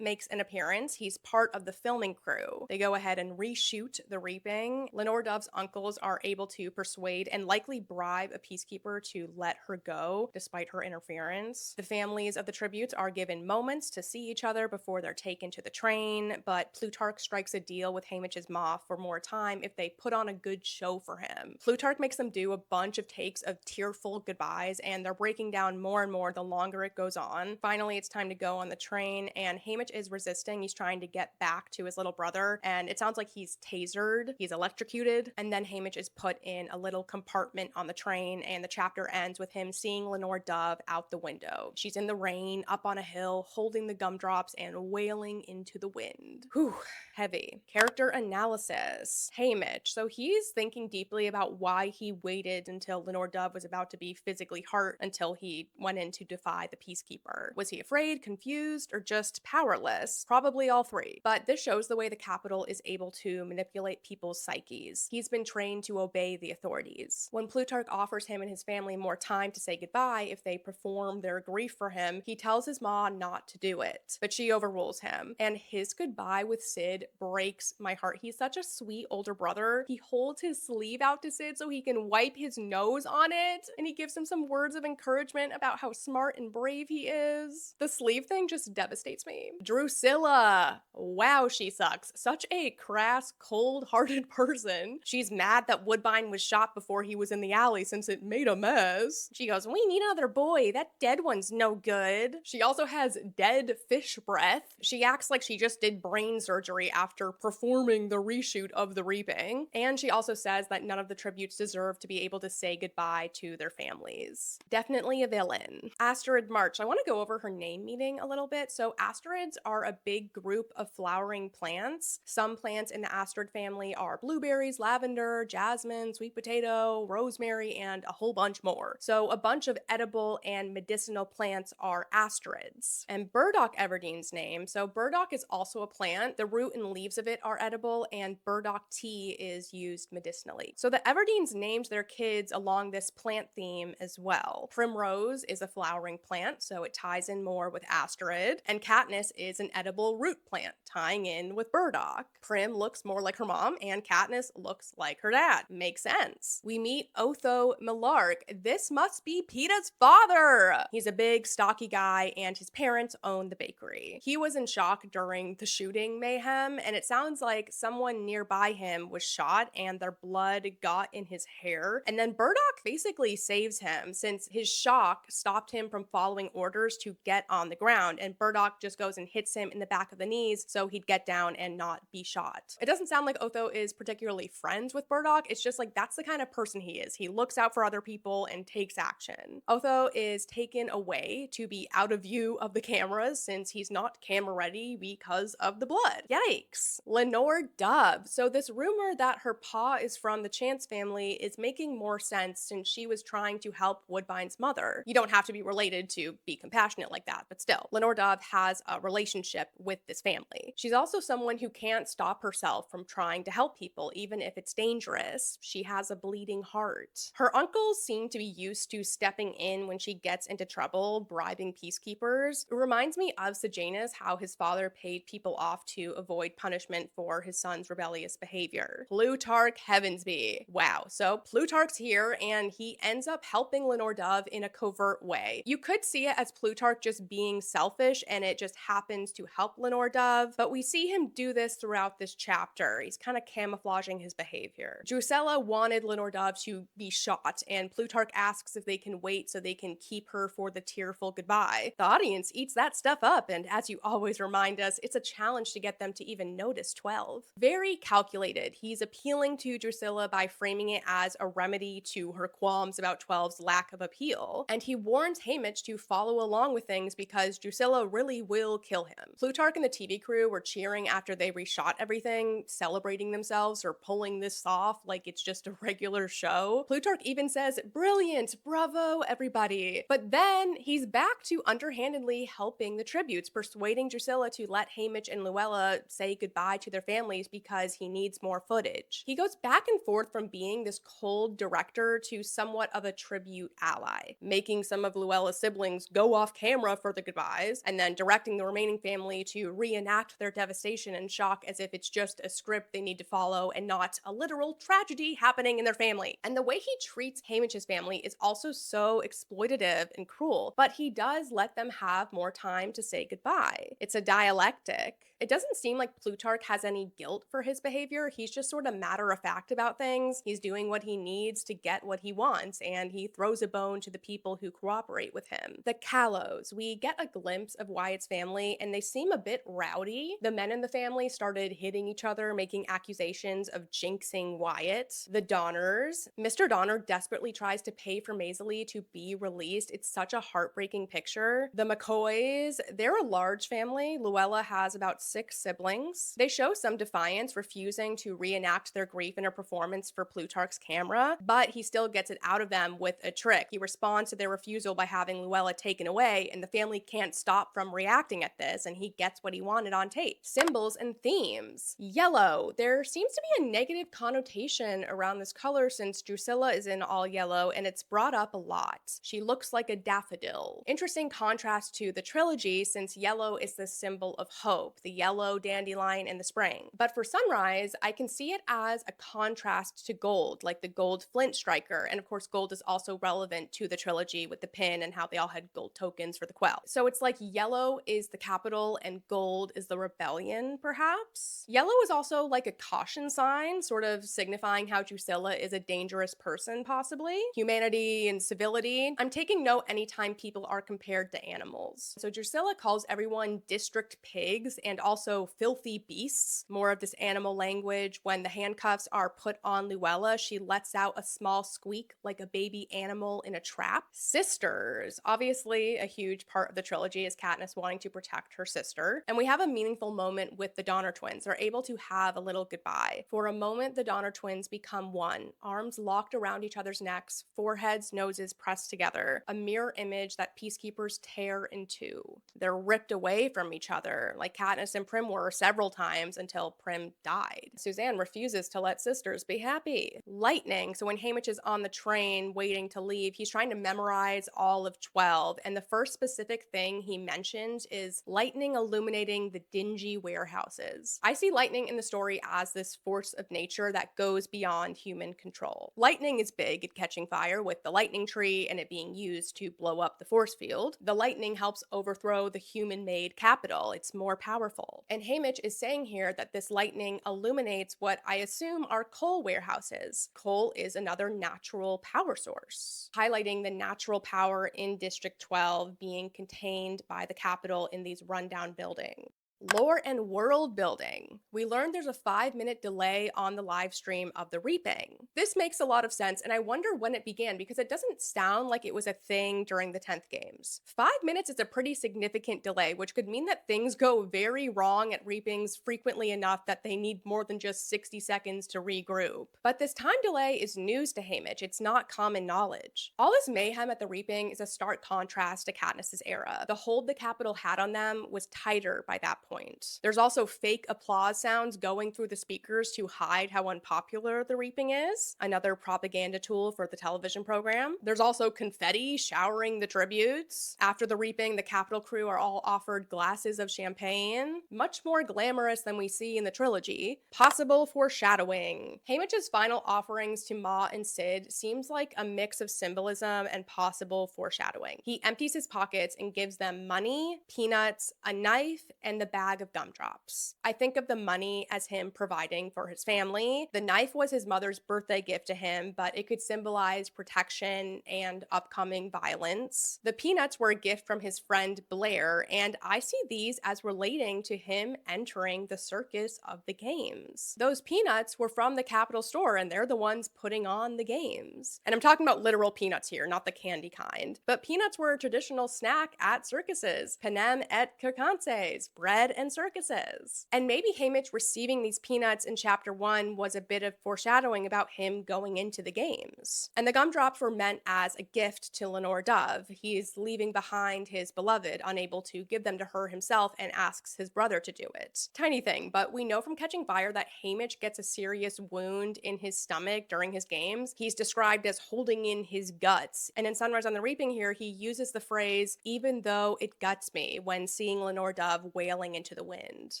makes an appearance. He's part of the filming crew. They go ahead and reshoot the reaping. Lenore Dove's uncles are able to persuade and likely bribe a peacekeeper to let her go despite her interference. The families of the tributes are given moments to see each other before they're taken to the train, but Plutarch strikes a deal with Haymitch's ma for more time if they put on a good show for him. Plutarch makes them do a bunch of takes of tearful goodbyes, and they're breaking down more and more the longer it goes on. Finally, it's time to go on the train, and Haymitch is resisting. He's trying to get back to his little brother, and it sounds like he's tasered, he's electrocuted, and then Haymitch is put in a little compartment on the train, and the chapter ends with him seeing Lenore Dove out the window. She's in the rain, up on a hill, holding the gumdrops and wailing into the wind. Whew, heavy. Character analysis. Haymitch. So he's thinking deeply about why he waited until Lenore Dove was about to be physically hurt until he went in to defy the peacekeeper. Was he afraid, confused, or just powerless? Probably all three. But this shows the way the Capitol is able to manipulate people's psyches. He's been trained to obey the authorities. When Plutarch offers him and his family more time to say goodbye if they perform their grief for him, he tells his ma not to do it. But she overrules him. And his goodbye with Sid breaks my heart. He's such a sweet older brother. He holds his sleeve out to Sid so he can wipe his nose on it, and he gives him some words of encouragement about how smart and brave he is. The sleeve thing just devastates me. Drusilla. Wow, she sucks. Such a crass, cold-hearted person. She's mad that Woodbine was shot before he was in the alley since it made a mess. She goes, "We need another boy. That dead one's no good." She also has dead fish breath. She acts like she just did brain surgery after performing the reshoot of The Reaping. And she also says that none of the tributes deserve to be able to say goodbye to their families. Definitely a villain. Astrid March. I want to go over her name meaning a little bit. So Astrids are a big group of flowering plants. Some plants in the Astrid family are blueberries, lavender, jasmine, sweet potato, rosemary, and a whole bunch more. So a bunch of edible and medicinal plants are Astrids. And burdock Everdeen's name. So burdock is also a plant. The root and leaves of it are edible, and burdock tea is used medicinally. So the Everdeens named their kids along this plant theme as well. Primrose is a flowering plant, so it ties in more with Astrid, and Katniss is an edible root plant, tying in with burdock. Prim looks more like her mom, and Katniss looks like her dad. Makes sense. We meet Otho Mellark. This must be Peeta's father! He's a big, stocky guy, and his parents own the bakery. He was in shock during the shooting mayhem, and it sounds like someone nearby him was shot and their blood got in his hair. And then Burdock basically saves him since his shock stopped him from following orders to get on the ground, and Burdock just goes and hits him in the back of the knees so he'd get down and not be shot. It doesn't sound like Otho is particularly friends with Burdock. It's just like that's the kind of person he is. He looks out for other people and takes action. Otho is taken away to be out of view of the cameras since he's not camera ready because of the blood. Yikes. Lenore Dove. So this rumor that her pa is from the Chance family is making more sense since she was trying to help Woodbine's mother. You don't have to be related to be compassionate like that, but still. Lenore Dove has has a relationship with this family. She's also someone who can't stop herself from trying to help people, even if it's dangerous. She has a bleeding heart. Her uncles seem to be used to stepping in when she gets into trouble, bribing peacekeepers. It reminds me of Sejanus, how his father paid people off to avoid punishment for his son's rebellious behavior. Plutarch Heavensby. Wow. So Plutarch's here, and he ends up helping Lenore Dove in a covert way. You could see it as Plutarch just being selfish, and it just happens to help Lenore Dove, but we see him do this throughout this chapter. He's kind of camouflaging his behavior. Drusilla wanted Lenore Dove to be shot, and Plutarch asks if they can wait so they can keep her for the tearful goodbye. The audience eats that stuff up, and as you always remind us, it's a challenge to get them to even notice 12. Very calculated. He's appealing to Drusilla by framing it as a remedy to her qualms about 12's lack of appeal, and he warns Haymitch to follow along with things because Drusilla really will kill him. Plutarch and the TV crew were cheering after they reshot everything, celebrating themselves for pulling this off like it's just a regular show. Plutarch even says, "Brilliant, bravo, everybody." But then he's back to underhandedly helping the tributes, persuading Drusilla to let Haymitch and Luella say goodbye to their families because he needs more footage. He goes back and forth from being this cold director to somewhat of a tribute ally, making some of Luella's siblings go off camera for the goodbyes, and then directing the remaining family to reenact their devastation and shock as if it's just a script they need to follow and not a literal tragedy happening in their family. And the way he treats Haymitch's family is also so exploitative and cruel, but he does let them have more time to say goodbye. It's a dialectic. It doesn't seem like Plutarch has any guilt for his behavior. He's just sort of matter of fact about things. He's doing what he needs to get what he wants, and he throws a bone to the people who cooperate with him. The Callows. We get a glimpse of Wyatt's family, and they seem a bit rowdy. The men in the family started hitting each other, making accusations of jinxing Wyatt. The Donners. Mr. Donner desperately tries to pay for Maisie to be released. It's such a heartbreaking picture. The McCoys. They're a large family. Luella has about 6 siblings. They show some defiance, refusing to reenact their grief in a performance for Plutarch's camera, but he still gets it out of them with a trick. He responds to their refusal by having Luella taken away, and the family can't stop from reacting at this, and he gets what he wanted on tape. Symbols and themes. Yellow. There seems to be a negative connotation around this color since Drusilla is in all yellow, and it's brought up a lot. She looks like a daffodil. Interesting contrast to the trilogy, since yellow is the symbol of hope, the yellow dandelion in the spring. But for Sunrise, I can see it as a contrast to gold, like the gold flint striker, and of course gold is also relevant to the trilogy with the pin and how they all had gold tokens for the quell. So it's like yellow is the capital and gold is the rebellion, perhaps? Yellow is also like a caution sign, sort of signifying how Drusilla is a dangerous person, possibly. Humanity and civility. I'm taking note anytime people are compared to animals. So Drusilla calls everyone district pigs and also filthy beasts, more of this animal language. When the handcuffs are put on Luella, she lets out a small squeak like a baby animal in a trap. Sisters. Obviously, a huge part of the trilogy is Katniss wanting to protect her sister. And we have a meaningful moment with the Donner twins. They're able to have a little goodbye. For a moment, the Donner twins become one, arms locked around each other's necks, foreheads, noses pressed together, a mirror image that peacekeepers tear in two. They're ripped away from each other, like Katniss and Prim were several times until Prim died. Suzanne refuses to let sisters be happy. Lightning. So when Haymitch is on the train waiting to leave, he's trying to memorize all of 12, and the first specific thing he mentions is lightning illuminating the dingy warehouses. I see lightning in the story as this force of nature that goes beyond human control. Lightning is big at catching fire with the lightning tree and it being used to blow up the force field. The lightning helps overthrow the human-made capital. It's more powerful. And Haymitch is saying here that this lightning illuminates what I assume are coal warehouses. Coal is another natural power source, highlighting the natural power in District 12 being contained by the capital in these rundown buildings. Lore and world building. We learned there's a 5-minute delay on the live stream of the reaping. This makes a lot of sense, and I wonder when it began because it doesn't sound like it was a thing during the 10th games. 5 minutes is a pretty significant delay, which could mean that things go very wrong at reapings frequently enough that they need more than just 60 seconds to regroup. But this time delay is news to Haymitch, it's not common knowledge. All this mayhem at the reaping is a stark contrast to Katniss's era. The hold the Capitol had on them was tighter by that point. There's also fake applause sounds going through the speakers to hide how unpopular the reaping is, another propaganda tool for the television program. There's also confetti showering the tributes. After the reaping, the Capitol crew are all offered glasses of champagne, much more glamorous than we see in the trilogy. Possible foreshadowing. Haymitch's final offerings to Ma and Sid seems like a mix of symbolism and possible foreshadowing. He empties his pockets and gives them money, peanuts, a knife, and the bag of gumdrops. I think of the money as him providing for his family. The knife was his mother's birthday gift to him, but it could symbolize protection and upcoming violence. The peanuts were a gift from his friend Blair, and I see these as relating to him entering the circus of the games. Those peanuts were from the Capitol store, and they're the ones putting on the games. And I'm talking about literal peanuts here, not the candy kind. But peanuts were a traditional snack at circuses. Panem et circenses, bread and circuses. And maybe Haymitch receiving these peanuts in chapter 1 was a bit of foreshadowing about him going into the games. And the gumdrops were meant as a gift to Lenore Dove. He's leaving behind his beloved, unable to give them to her himself, and asks his brother to do it. Tiny thing, but we know from Catching Fire that Haymitch gets a serious wound in his stomach during his games. He's described as holding in his guts. And in Sunrise on the Reaping here, he uses the phrase, "even though it guts me," when seeing Lenore Dove wailing into the wind.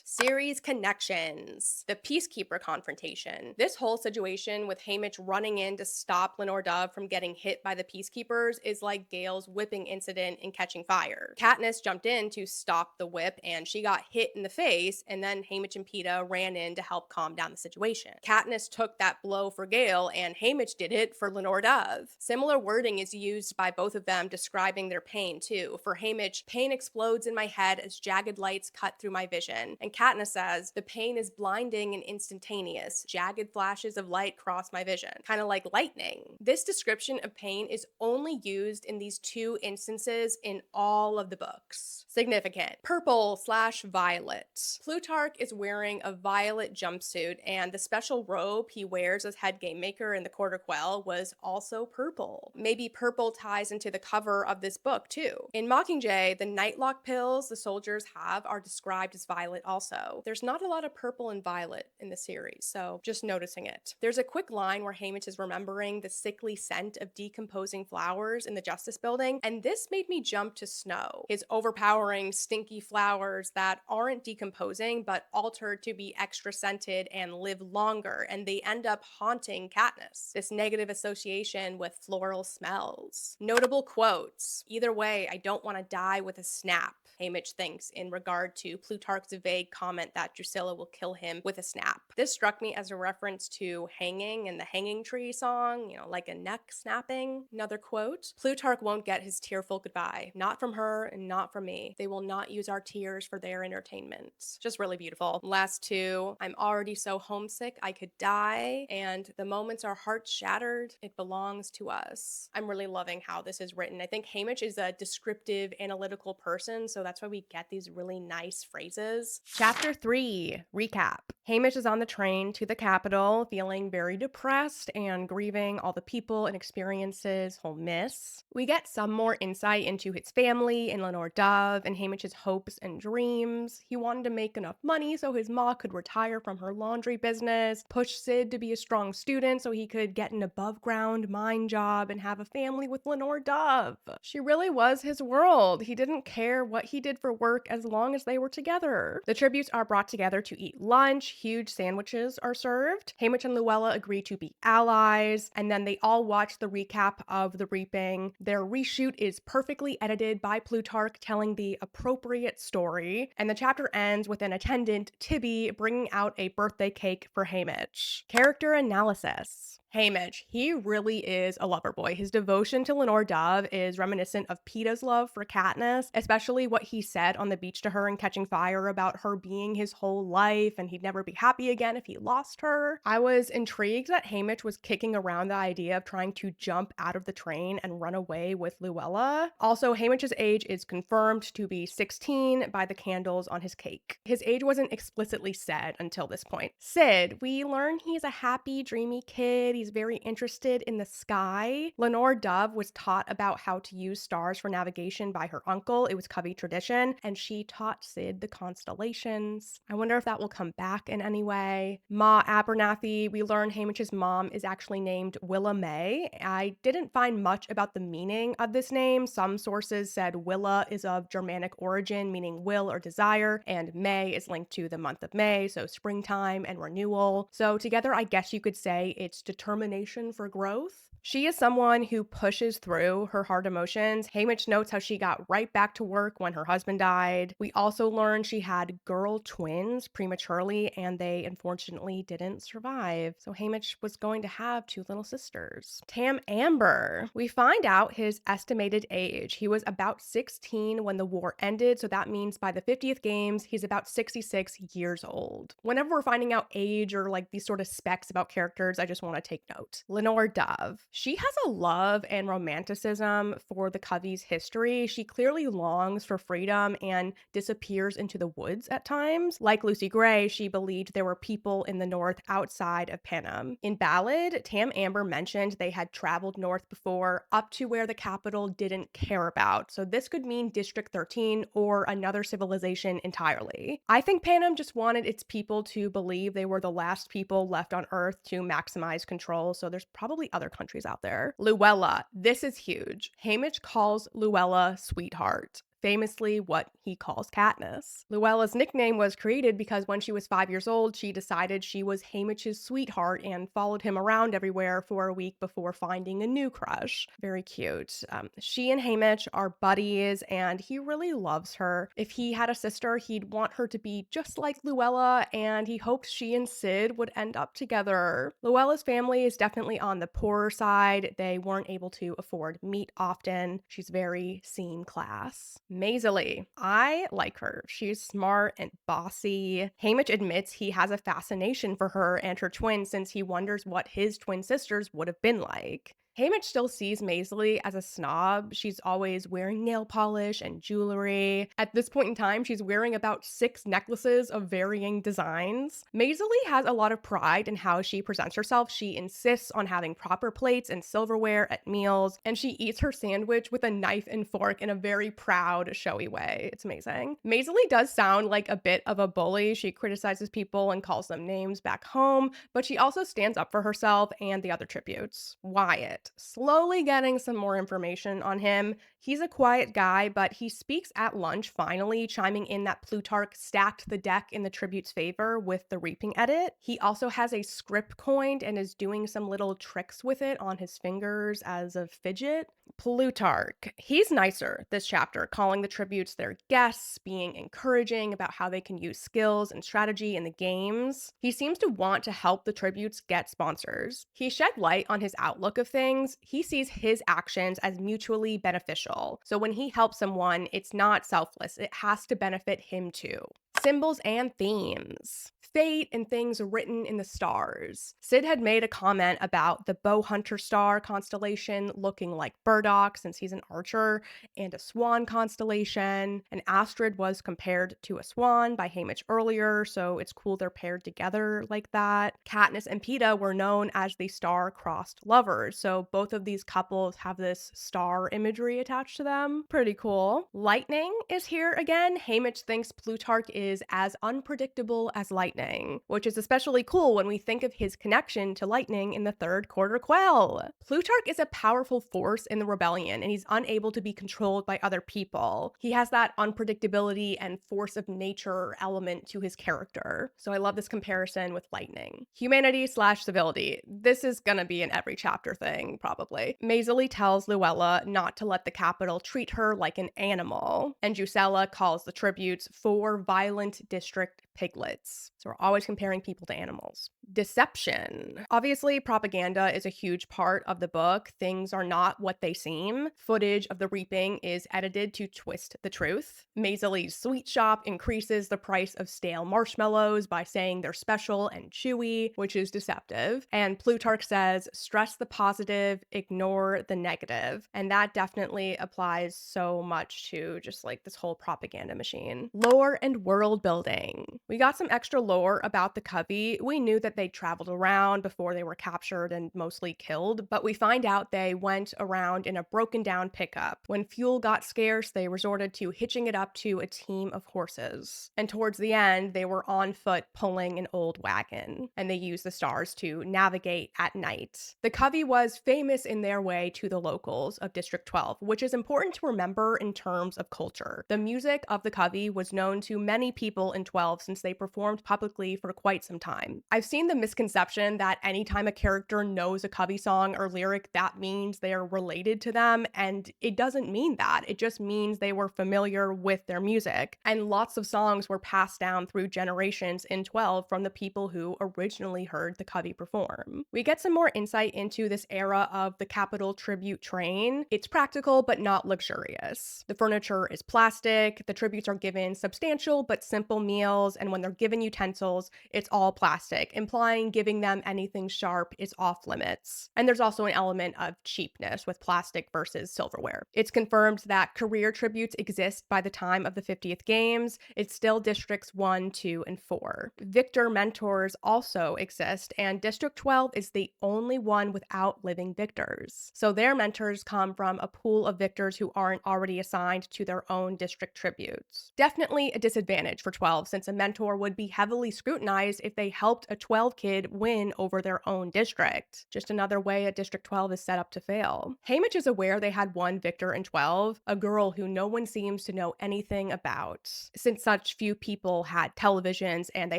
Series connections. The Peacekeeper confrontation. This whole situation with Haymitch running in to stop Lenore Dove from getting hit by the Peacekeepers is like Gale's whipping incident in Catching Fire. Katniss jumped in to stop the whip and she got hit in the face, and then Haymitch and Peeta ran in to help calm down the situation. Katniss took that blow for Gale and Haymitch did it for Lenore Dove. Similar wording is used by both of them describing their pain too. For Haymitch, pain explodes in my head as jagged lights cut through my vision. And Katniss says, the pain is blinding and instantaneous. Jagged flashes of light cross my vision. Kind of like lightning. This description of pain is only used in these two instances in all of the books. Significant. Purple/violet. Plutarch is wearing a violet jumpsuit, and the special robe he wears as head game maker in the Court of Quell was also purple. Maybe purple ties into the cover of this book too. In Mockingjay, the nightlock pills the soldiers have are described as violet also. There's not a lot of purple and violet in the series, so just noticing it. There's a quick line where Haymitch is remembering the sickly scent of decomposing flowers in the Justice Building, and this made me jump to Snow. His overpowering, stinky flowers that aren't decomposing but altered to be extra scented and live longer, and they end up haunting Katniss. This negative association with floral smells. Notable quotes. Either way, I don't want to die with a snap, Haymitch thinks in regard to Plutarch's vague comment that Drusilla will kill him with a snap. This struck me as a reference to Hanging and the Hanging Tree song, like a neck snapping. Another quote, Plutarch won't get his tearful goodbye. Not from her and not from me. They will not use our tears for their entertainment. Just really beautiful. Last two, I'm already so homesick I could die, and the moments our hearts shattered, it belongs to us. I'm really loving how this is written. I think Haymitch is a descriptive, analytical person, so that's why we get these really nice phrases. Chapter 3, recap. Haymitch is on the train to the Capitol, feeling very depressed and grieving all the people and experiences he'll miss. We get some more insight into his family and Lenore Dove and Haymitch's hopes and dreams. He wanted to make enough money so his ma could retire from her laundry business, push Sid to be a strong student so he could get an above-ground mine job and have a family with Lenore Dove. She really was his world. He didn't care what he did for work as long as they were together. The tributes are brought together to eat lunch. Huge sandwiches are served. Haymitch and Luella agree to be allies, and then they all watch the recap of the reaping. Their reshoot is perfectly edited by Plutarch telling the appropriate story, and the chapter ends with an attendant, Tibby, bringing out a birthday cake for Haymitch. Character analysis. Haymitch, he really is a lover boy. His devotion to Lenore Dove is reminiscent of Peeta's love for Katniss, especially what he said on the beach to her in Catching Fire about her being his whole life and he'd never be happy again if he lost her. I was intrigued that Haymitch was kicking around the idea of trying to jump out of the train and run away with Luella. Also, Haymitch's age is confirmed to be 16 by the candles on his cake. His age wasn't explicitly said until this point. Sid, we learn he's a happy, dreamy kid. He's very interested in the sky. Lenore Dove was taught about how to use stars for navigation by her uncle. It was Covey tradition, and she taught Sid the constellations. I wonder if that will come back in any way. Ma Abernathy, we learn Haymitch's mom is actually named Willa May. I didn't find much about the meaning of this name. Some sources said Willa is of Germanic origin, meaning will or desire, and May is linked to the month of May, so springtime and renewal. So together, I guess you could say it's determination for growth. She is someone who pushes through her hard emotions. Haymitch notes how she got right back to work when her husband died. We also learn she had girl twins prematurely, and they unfortunately didn't survive. So Haymitch was going to have two little sisters. Tam Amber. We find out his estimated age. He was about 16 when the war ended, so that means by the 50th games, he's about 66 years old. Whenever we're finding out age or like these sort of specs about characters, I just want to take note. Lenore Dove. She has a love and romanticism for the Coveys' history. She clearly longs for freedom and disappears into the woods at times. Like Lucy Gray, she believed there were people in the north outside of Panem. In Ballad, Tam Amber mentioned they had traveled north before, up to where the capital didn't care about. So this could mean District 13 or another civilization entirely. I think Panem just wanted its people to believe they were the last people left on Earth to maximize control, so there's probably other countries out there. Luella, this is huge. Haymitch calls Luella sweetheart, famously what he calls Katniss. Luella's nickname was created because when she was 5 years old, she decided she was Haymitch's sweetheart and followed him around everywhere for a week before finding a new crush. Very cute. She and Haymitch are buddies, and he really loves her. If he had a sister, he'd want her to be just like Luella, and he hoped she and Sid would end up together. Luella's family is definitely on the poorer side. They weren't able to afford meat often. She's very scene class. Maisley, I like her. She's smart and bossy. Haymitch admits he has a fascination for her and her twins since he wonders what his twin sisters would have been like. Haymitch still sees Maisley as a snob. She's always wearing nail polish and jewelry. At this point in time, she's wearing about 6 necklaces of varying designs. Maisley has a lot of pride in how she presents herself. She insists on having proper plates and silverware at meals, and she eats her sandwich with a knife and fork in a very proud, showy way. It's amazing. Maisley does sound like a bit of a bully. She criticizes people and calls them names back home, but she also stands up for herself and the other tributes. Wyatt. Slowly getting some more information on him. He's a quiet guy, but he speaks at lunch finally, chiming in that Plutarch stacked the deck in the tribute's favor with the reaping edit. He also has a script coined and is doing some little tricks with it on his fingers as a fidget. Plutarch. He's nicer this chapter, calling the tributes their guests, being encouraging about how they can use skills and strategy in the games. He seems to want to help the tributes get sponsors. He shed light on his outlook of things. He sees his actions as mutually beneficial. So when he helps someone, it's not selfless. It has to benefit him too. Symbols and themes. Fate and things written in the stars. Sid had made a comment about the bow hunter star constellation looking like burdock since he's an archer, and a swan constellation. And Astrid was compared to a swan by Haymitch earlier, so it's cool they're paired together like that. Katniss and Peeta were known as the star-crossed lovers, so both of these couples have this star imagery attached to them. Pretty cool. Lightning is here again. Haymitch thinks Plutarch is as unpredictable as lightning, which is especially cool when we think of his connection to lightning in the third quarter quell. Plutarch is a powerful force in the rebellion, and he's unable to be controlled by other people. He has that unpredictability and force of nature element to his character. So I love this comparison with lightning. Humanity/civility. This is gonna be an every chapter thing, probably. Maisley tells Luella not to let the capital treat her like an animal, and Jusella calls the tributes for violent district piglets. So we're always comparing people to animals. Deception. Obviously, propaganda is a huge part of the book. Things are not what they seem. Footage of the reaping is edited to twist the truth. Maisley's sweet shop increases the price of stale marshmallows by saying they're special and chewy, which is deceptive. And Plutarch says, stress the positive, ignore the negative. And that definitely applies so much to just like this whole propaganda machine. Lore and world building. We got some extra lore about the Covey. We knew that they traveled around before they were captured and mostly killed, but we find out they went around in a broken down pickup. When fuel got scarce, they resorted to hitching it up to a team of horses. And towards the end, they were on foot pulling an old wagon, and they used the stars to navigate at night. The Covey was famous in their way to the locals of District 12, which is important to remember in terms of culture. The music of the Covey was known to many people in 12 since they performed publicly for quite some time. I've seen the misconception that anytime a character knows a Covey song or lyric, that means they are related to them, and it doesn't mean that. It just means they were familiar with their music. And lots of songs were passed down through generations in 12 from the people who originally heard the Covey perform. We get some more insight into this era of the Capitol tribute train. It's practical but not luxurious. The furniture is plastic, the tributes are given substantial but simple meals, and when they're given utensils, it's all plastic, implying giving them anything sharp is off limits. And there's also an element of cheapness with plastic versus silverware. It's confirmed that career tributes exist by the time of the 50th games. It's still Districts 1, 2, and 4. Victor mentors also exist, and District 12 is the only one without living victors. So their mentors come from a pool of victors who aren't already assigned to their own district tributes. Definitely a disadvantage for 12, since a mentor would be heavily scrutinized if they helped a 12 kid win over their own district. Just another way a District 12 is set up to fail. Haymitch is aware they had one victor in 12, a girl who no one seems to know anything about, since such few people had televisions and they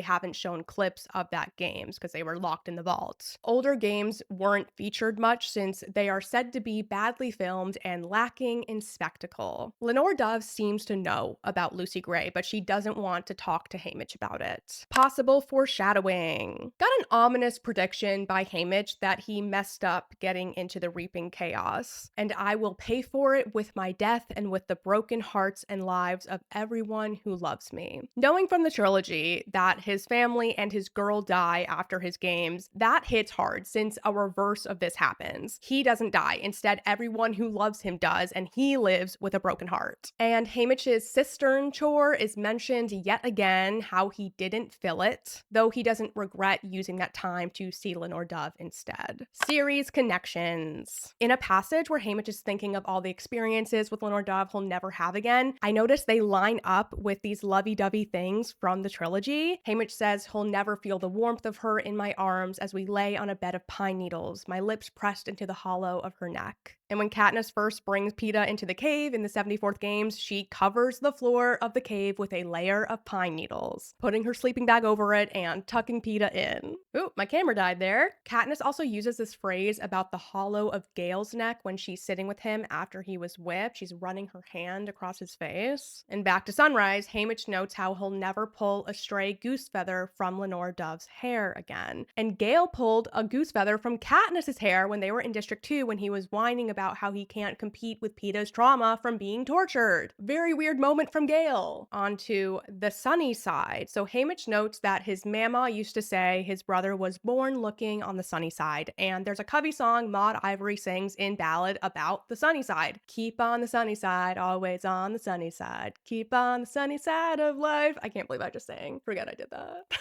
haven't shown clips of that games because they were locked in the vault. Older games weren't featured much since they are said to be badly filmed and lacking in spectacle. Lenore Dove seems to know about Lucy Gray, but she doesn't want to talk to Haymitch about it. Possible foreshadowing. Got an ominous prediction by Haymitch that he messed up getting into the reaping chaos, and I will pay for it with my death and with the broken hearts and lives of everyone who loves me. Knowing from the trilogy that his family and his girl die after his games, that hits hard since a reverse of this happens. He doesn't die. Instead, everyone who loves him does, and he lives with a broken heart. And Haymitch's cistern chore is mentioned yet again, how he didn't fill it, though he doesn't regret using that time to see Lenore Dove instead. Series connections. In a passage where Haymitch is thinking of all the experiences with Lenore Dove he'll never have again, I noticed they line up with these lovey-dovey things from the trilogy. Haymitch says he'll never feel the warmth of her in my arms as we lay on a bed of pine needles, my lips pressed into the hollow of her neck. And when Katniss first brings Peeta into the cave in the 74th games, she covers the floor of the cave with a layer of pine needles, putting her sleeping bag over it and tucking Peeta in. Ooh, my camera died there. Katniss also uses this phrase about the hollow of Gale's neck when she's sitting with him after he was whipped. She's running her hand across his face. And back to Sunrise, Haymitch notes how he'll never pull a stray goose feather from Lenore Dove's hair again. And Gale pulled a goose feather from Katniss's hair when they were in District 2 when he was whining about how he can't compete with Peeta's trauma from being tortured. Very weird moment from Gale. On to the sunny side. So Haymitch notes that his mama used to say his brother was born looking on the sunny side, and there's a Covey song Maud Ivory sings in Ballad about the sunny side. Keep on the sunny side, always on the sunny side. Keep on the sunny side of life. I can't believe I just sang. Forget I did that.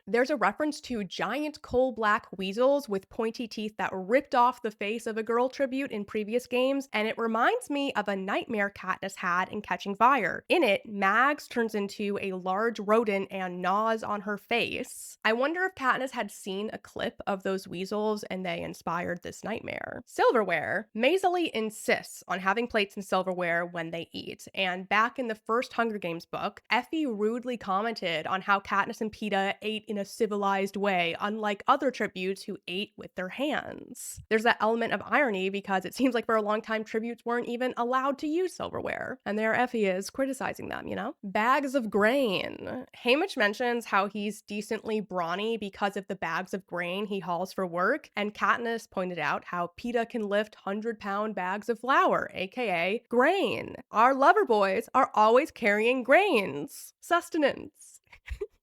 There's a reference to giant coal-black weasels with pointy teeth that ripped off the face of a girl tribute in previous games, and it reminds me of a nightmare Katniss had in Catching Fire. In it, Mags turns into a large rodent and gnaws on her face. I wonder if Katniss had seen a clip of those weasels and they inspired this nightmare. Silverware. Maisley insists on having plates and silverware when they eat, and back in the first Hunger Games book, Effie rudely commented on how Katniss and Peeta ate in a a civilized way, unlike other tributes who ate with their hands. There's that element of irony because it seems like for a long time tributes weren't even allowed to use silverware, and there Effie is criticizing them, you know? Bags of grain. Haymitch mentions how he's decently brawny because of the bags of grain he hauls for work, and Katniss pointed out how Peeta can lift 100-pound bags of flour, aka grain. Our lover boys are always carrying grains. Sustenance.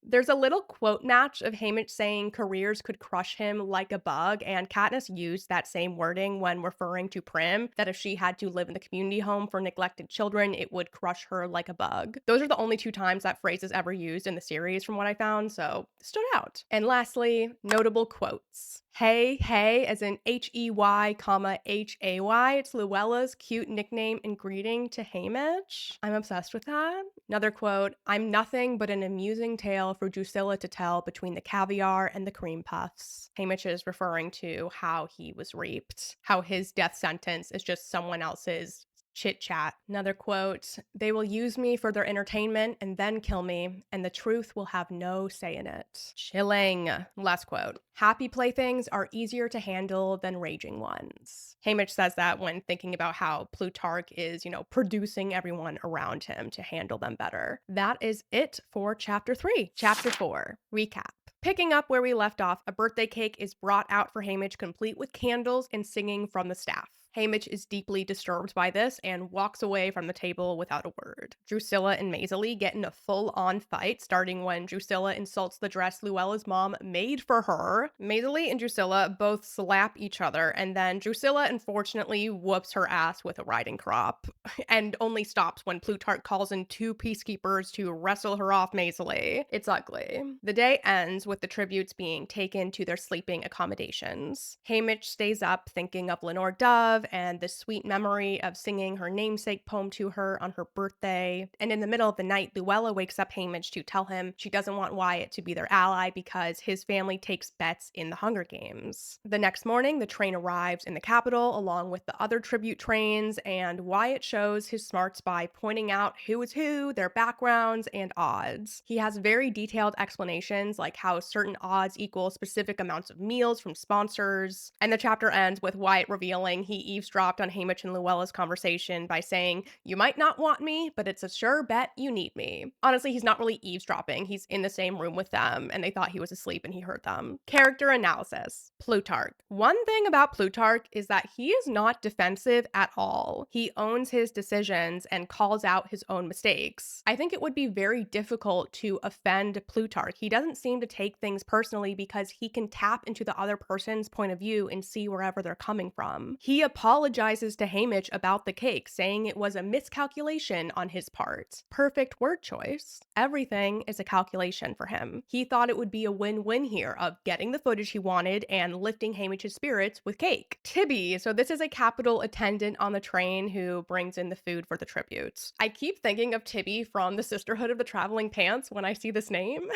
There's a little quote match of Haymitch saying careers could crush him like a bug, and Katniss used that same wording when referring to Prim, that if she had to live in the community home for neglected children, it would crush her like a bug. Those are the only two times that phrase is ever used in the series from what I found, so stood out. And lastly, notable quotes. Hey, hey, as in H-E-Y, H-A-Y. It's Luella's cute nickname and greeting to Haymitch. I'm obsessed with that. Another quote, I'm nothing but an amusing tale for Drusilla to tell between the caviar and the cream puffs. Haymitch is referring to how he was raped, how his death sentence is just someone else's chit chat. Another quote, they will use me for their entertainment and then kill me, and the truth will have no say in it. Chilling. Last quote, happy playthings are easier to handle than raging ones. Haymitch says that when thinking about how Plutarch is, producing everyone around him to handle them better. That is it for chapter 3. Chapter 4, recap. Picking up where we left off, a birthday cake is brought out for Haymitch complete with candles and singing from the staff. Haymitch is deeply disturbed by this and walks away from the table without a word. Drusilla and Maisie get in a full-on fight, starting when Drusilla insults the dress Luella's mom made for her. Maisie and Drusilla both slap each other, and then Drusilla unfortunately whoops her ass with a riding crop, and only stops when Plutarch calls in 2 peacekeepers to wrestle her off Maisie. It's ugly. The day ends with the tributes being taken to their sleeping accommodations. Haymitch stays up thinking of Lenore Dove and the sweet memory of singing her namesake poem to her on her birthday. And in the middle of the night, Luella wakes up Haymitch to tell him she doesn't want Wyatt to be their ally because his family takes bets in the Hunger Games. The next morning, the train arrives in the capital along with the other tribute trains, and Wyatt shows his smarts by pointing out who is who, their backgrounds, and odds. He has very detailed explanations like how certain odds equal specific amounts of meals from sponsors, and the chapter ends with Wyatt revealing he eavesdropped on Haymitch and Luella's conversation by saying, you might not want me, but it's a sure bet you need me. Honestly, he's not really eavesdropping. He's in the same room with them, and they thought he was asleep and he heard them. Character analysis. Plutarch. One thing about Plutarch is that he is not defensive at all. He owns his decisions and calls out his own mistakes. I think it would be very difficult to offend Plutarch. He doesn't seem to take things personally because he can tap into the other person's point of view and see wherever they're coming from. He apologizes to Haymitch about the cake, saying it was a miscalculation on his part. Perfect word choice. Everything is a calculation for him. He thought it would be a win-win here of getting the footage he wanted and lifting Haymitch's spirits with cake. Tibby. So this is a Capitol attendant on the train who brings in the food for the tributes. I keep thinking of Tibby from the Sisterhood of the Traveling Pants when I see this name.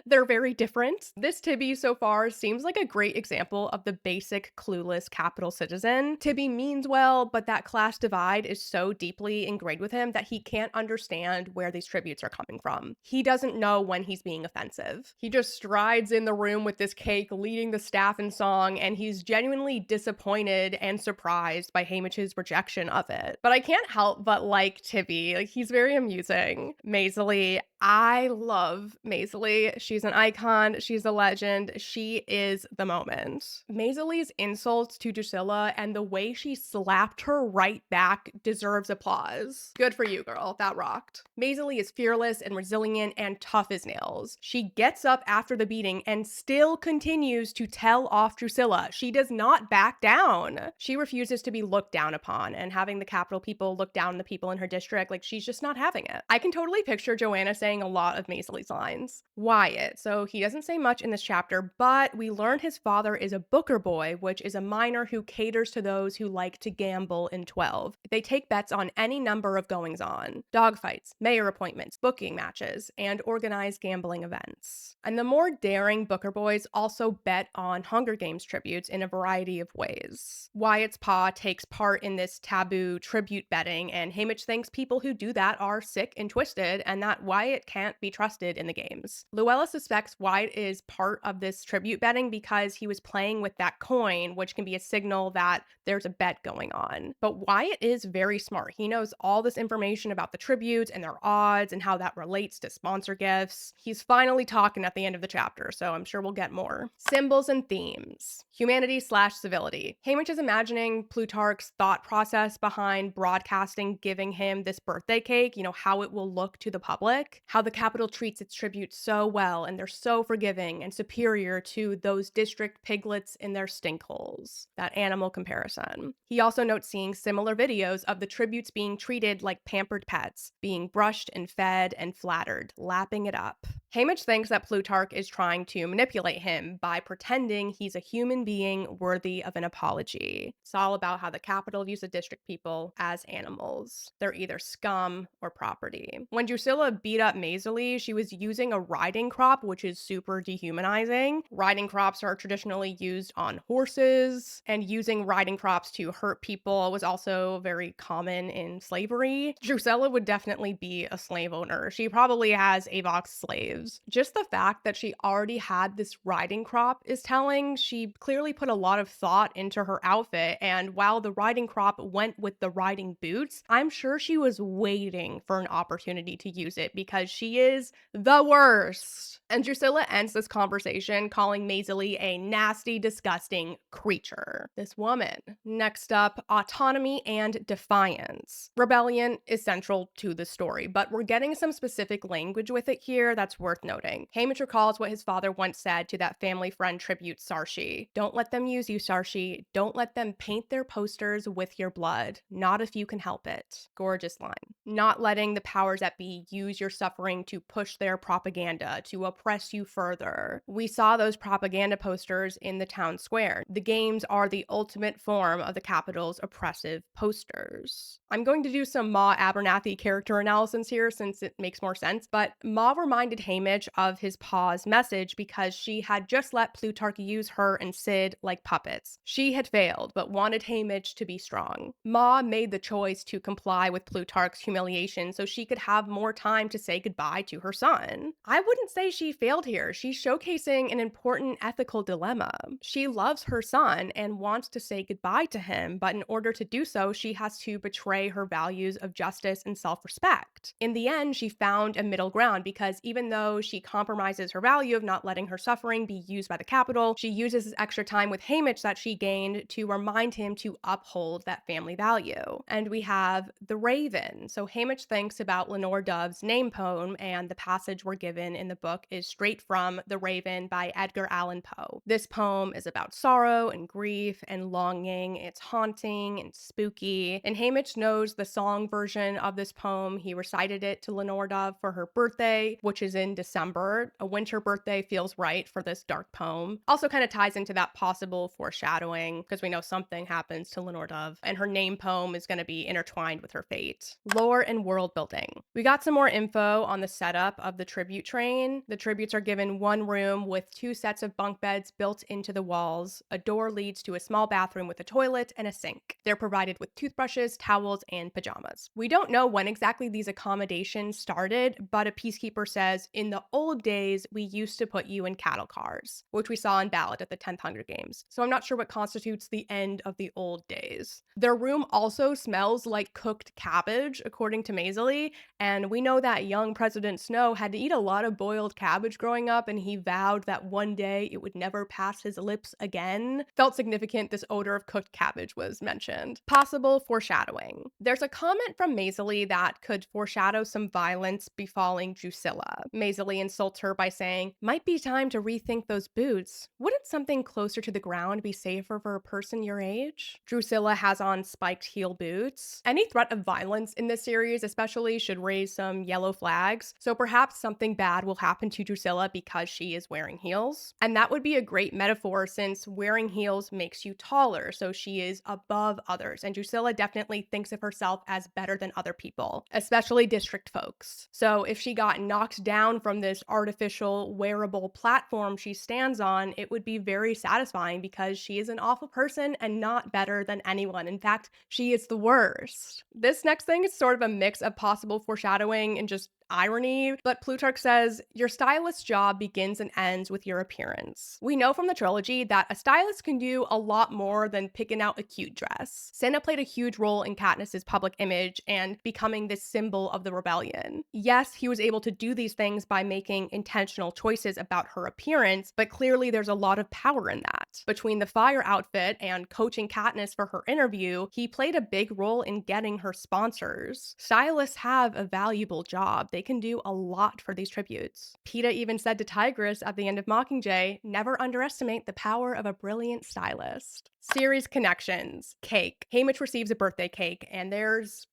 They're very different. This Tibby so far seems like a great example of the basic clueless Capitol citizen. Tibby means well, but that class divide is so deeply ingrained with him that he can't understand where these tributes are coming from. He doesn't know when he's being offensive. He just strides in the room with this cake, leading the staff in song, and he's genuinely disappointed and surprised by Haymitch's rejection of it. But I can't help but like Tibby. Like, he's very amusing. Maisie. I love Maisie. She's an icon. She's a legend. She is the moment. Maisie's insults to Drusilla and the way she slapped her right back deserves applause. Good for you, girl. That rocked. Maisie is fearless and resilient and tough as nails. She gets up after the beating and still continues to tell off Drusilla. She does not back down. She refuses to be looked down upon, and having the Capitol people look down on the people in her district, like, she's just not having it. I can totally picture Joanna saying a lot of Maisie's lines. Wyatt. So he doesn't say much in this chapter, but we learn his father is a booker boy, which is a miner who caters to those who like to gamble in 12. They take bets on any number of goings-on. Dogfights, mayor appointments, booking matches, and organized gambling events. And the more daring booker boys also bet on Hunger Games tributes in a variety of ways. Wyatt's pa takes part in this taboo tribute betting, and Haymitch thinks people who do that are sick and twisted, and that Wyatt Wyatt can't be trusted in the games. Luella suspects Wyatt is part of this tribute betting because he was playing with that coin, which can be a signal that there's a bet going on. But Wyatt is very smart. He knows all this information about the tributes and their odds and how that relates to sponsor gifts. He's finally talking at the end of the chapter, so I'm sure we'll get more. Symbols and themes. Humanity/civility. Haymitch is imagining Plutarch's thought process behind broadcasting giving him this birthday cake, how it will look to the public, how the Capitol treats its tribute so well, and they're so forgiving and superior to those district piglets in their stinkholes. That animal comparison. He also notes seeing similar videos of the tributes being treated like pampered pets, being brushed and fed and flattered, lapping it up. Haymitch thinks that Plutarch is trying to manipulate him by pretending he's a human being worthy of an apology. It's all about how the Capitol views the district people as animals. They're either scum or property. When Drusilla beat up Maisie, she was using a riding crop, which is super dehumanizing. Riding crops are traditionally used on horses, and using riding crops to hurt people was also very common in slavery. Drusilla would definitely be a slave owner. She probably has Avox slaves. Just the fact that she already had this riding crop is telling. She clearly put a lot of thought into her outfit, and while the riding crop went with the riding boots, I'm sure she was waiting for an opportunity to use it because she is the worst. And Drusilla ends this conversation calling Maisie a nasty, disgusting creature. This woman. Next up, autonomy and defiance. Rebellion is central to the story, but we're getting some specific language with it here that's worth noting. Haymitch recalls what his father once said to that family friend tribute, Saoirse. Don't let them use you, Saoirse. Don't let them paint their posters with your blood. Not if you can help it. Gorgeous line. Not letting the powers that be use your suffering to push their propaganda, to oppress you further. We saw those propaganda posters in the town square. The games are the ultimate form of the Capitol's oppressive posters. I'm going to do some Ma Abernathy character analysis here since it makes more sense, but Ma reminded Haymitch of his Pa's message because she had just let Plutarch use her and Sid like puppets. She had failed, but wanted Haymitch to be strong. Ma made the choice to comply with Plutarch's humiliation so she could have more time to say goodbye to her son. I wouldn't say she failed here. She's showcasing an important ethical dilemma. She loves her son and wants to say goodbye to him, but in order to do so, she has to betray her values of justice and self-respect. In the end, she found a middle ground because even though she compromises her value of not letting her suffering be used by the Capitol, she uses this extra time with Haymitch that she gained to remind him to uphold that family value. And we have the Raven. So Haymitch thinks about Lenore Dove's name poem, and the passage we're given in the book is straight from The Raven by Edgar Allan Poe. This poem is about sorrow and grief and longing. It's haunting and spooky. And Haymitch knows the song version of this poem. He recited it to Lenore Dove for her birthday, which is in December. A winter birthday feels right for this dark poem. Also kind of ties into that possible foreshadowing because we know something happens to Lenore Dove and her name poem is going to be intertwined with her fate. Lore and world building. We got some more info on the setup of the tribute train. The tributes are given one room with 2 sets of bunk beds built into the walls. A door leads to a small bathroom with a toilet and a sink. They're provided with toothbrushes, towels, and pajamas. We don't know when exactly these accommodations started, but a peacekeeper says, in the old days, we used to put you in cattle cars, which we saw in Ballad at the 10th Hunger Games. So I'm not sure what constitutes the end of the old days. Their room also smells like cooked cabbage, according to Maisie, and we know that young President Snow had to eat a lot of boiled cabbage growing up, and he vowed that one day it would never pass his lips again. Felt significant this odor of cooked cabbage was mentioned. Possible foreshadowing. There's a comment from Maisie that could foreshadow some violence befalling Drusilla. Maisie insults her by saying, might be time to rethink those boots. Wouldn't something closer to the ground be safer for a person your age? Drusilla has on spiked heel boots. Any threat of violence in this series especially should raise some yellow flags, so perhaps something bad will happen to Drusilla because she is wearing heels. And that would be a great metaphor since wearing heels makes you taller, so she is above others, and Drusilla definitely thinks of herself as better than other people, especially district folks. So if she got knocked down from this artificial wearable platform she stands on, it would be very satisfying because she is an awful person and not better than anyone. In fact, she is the worst. This next thing is sort of a mix of possible foreshadowing and just irony, but Plutarch says, your stylist's job begins and ends with your appearance. We know from the trilogy that a stylist can do a lot more than picking out a cute dress. Cinna played a huge role in Katniss's public image and becoming this symbol of the rebellion. Yes, he was able to do these things by making intentional choices about her appearance, but clearly there's a lot of power in that. Between the fire outfit and coaching Katniss for her interview, he played a big role in getting her sponsors. Stylists have a valuable job. They can do a lot for these tributes. Peeta even said to Tigress at the end of Mockingjay, never underestimate the power of a brilliant stylist. Series connections. Cake. Haymitch receives a birthday cake, and there's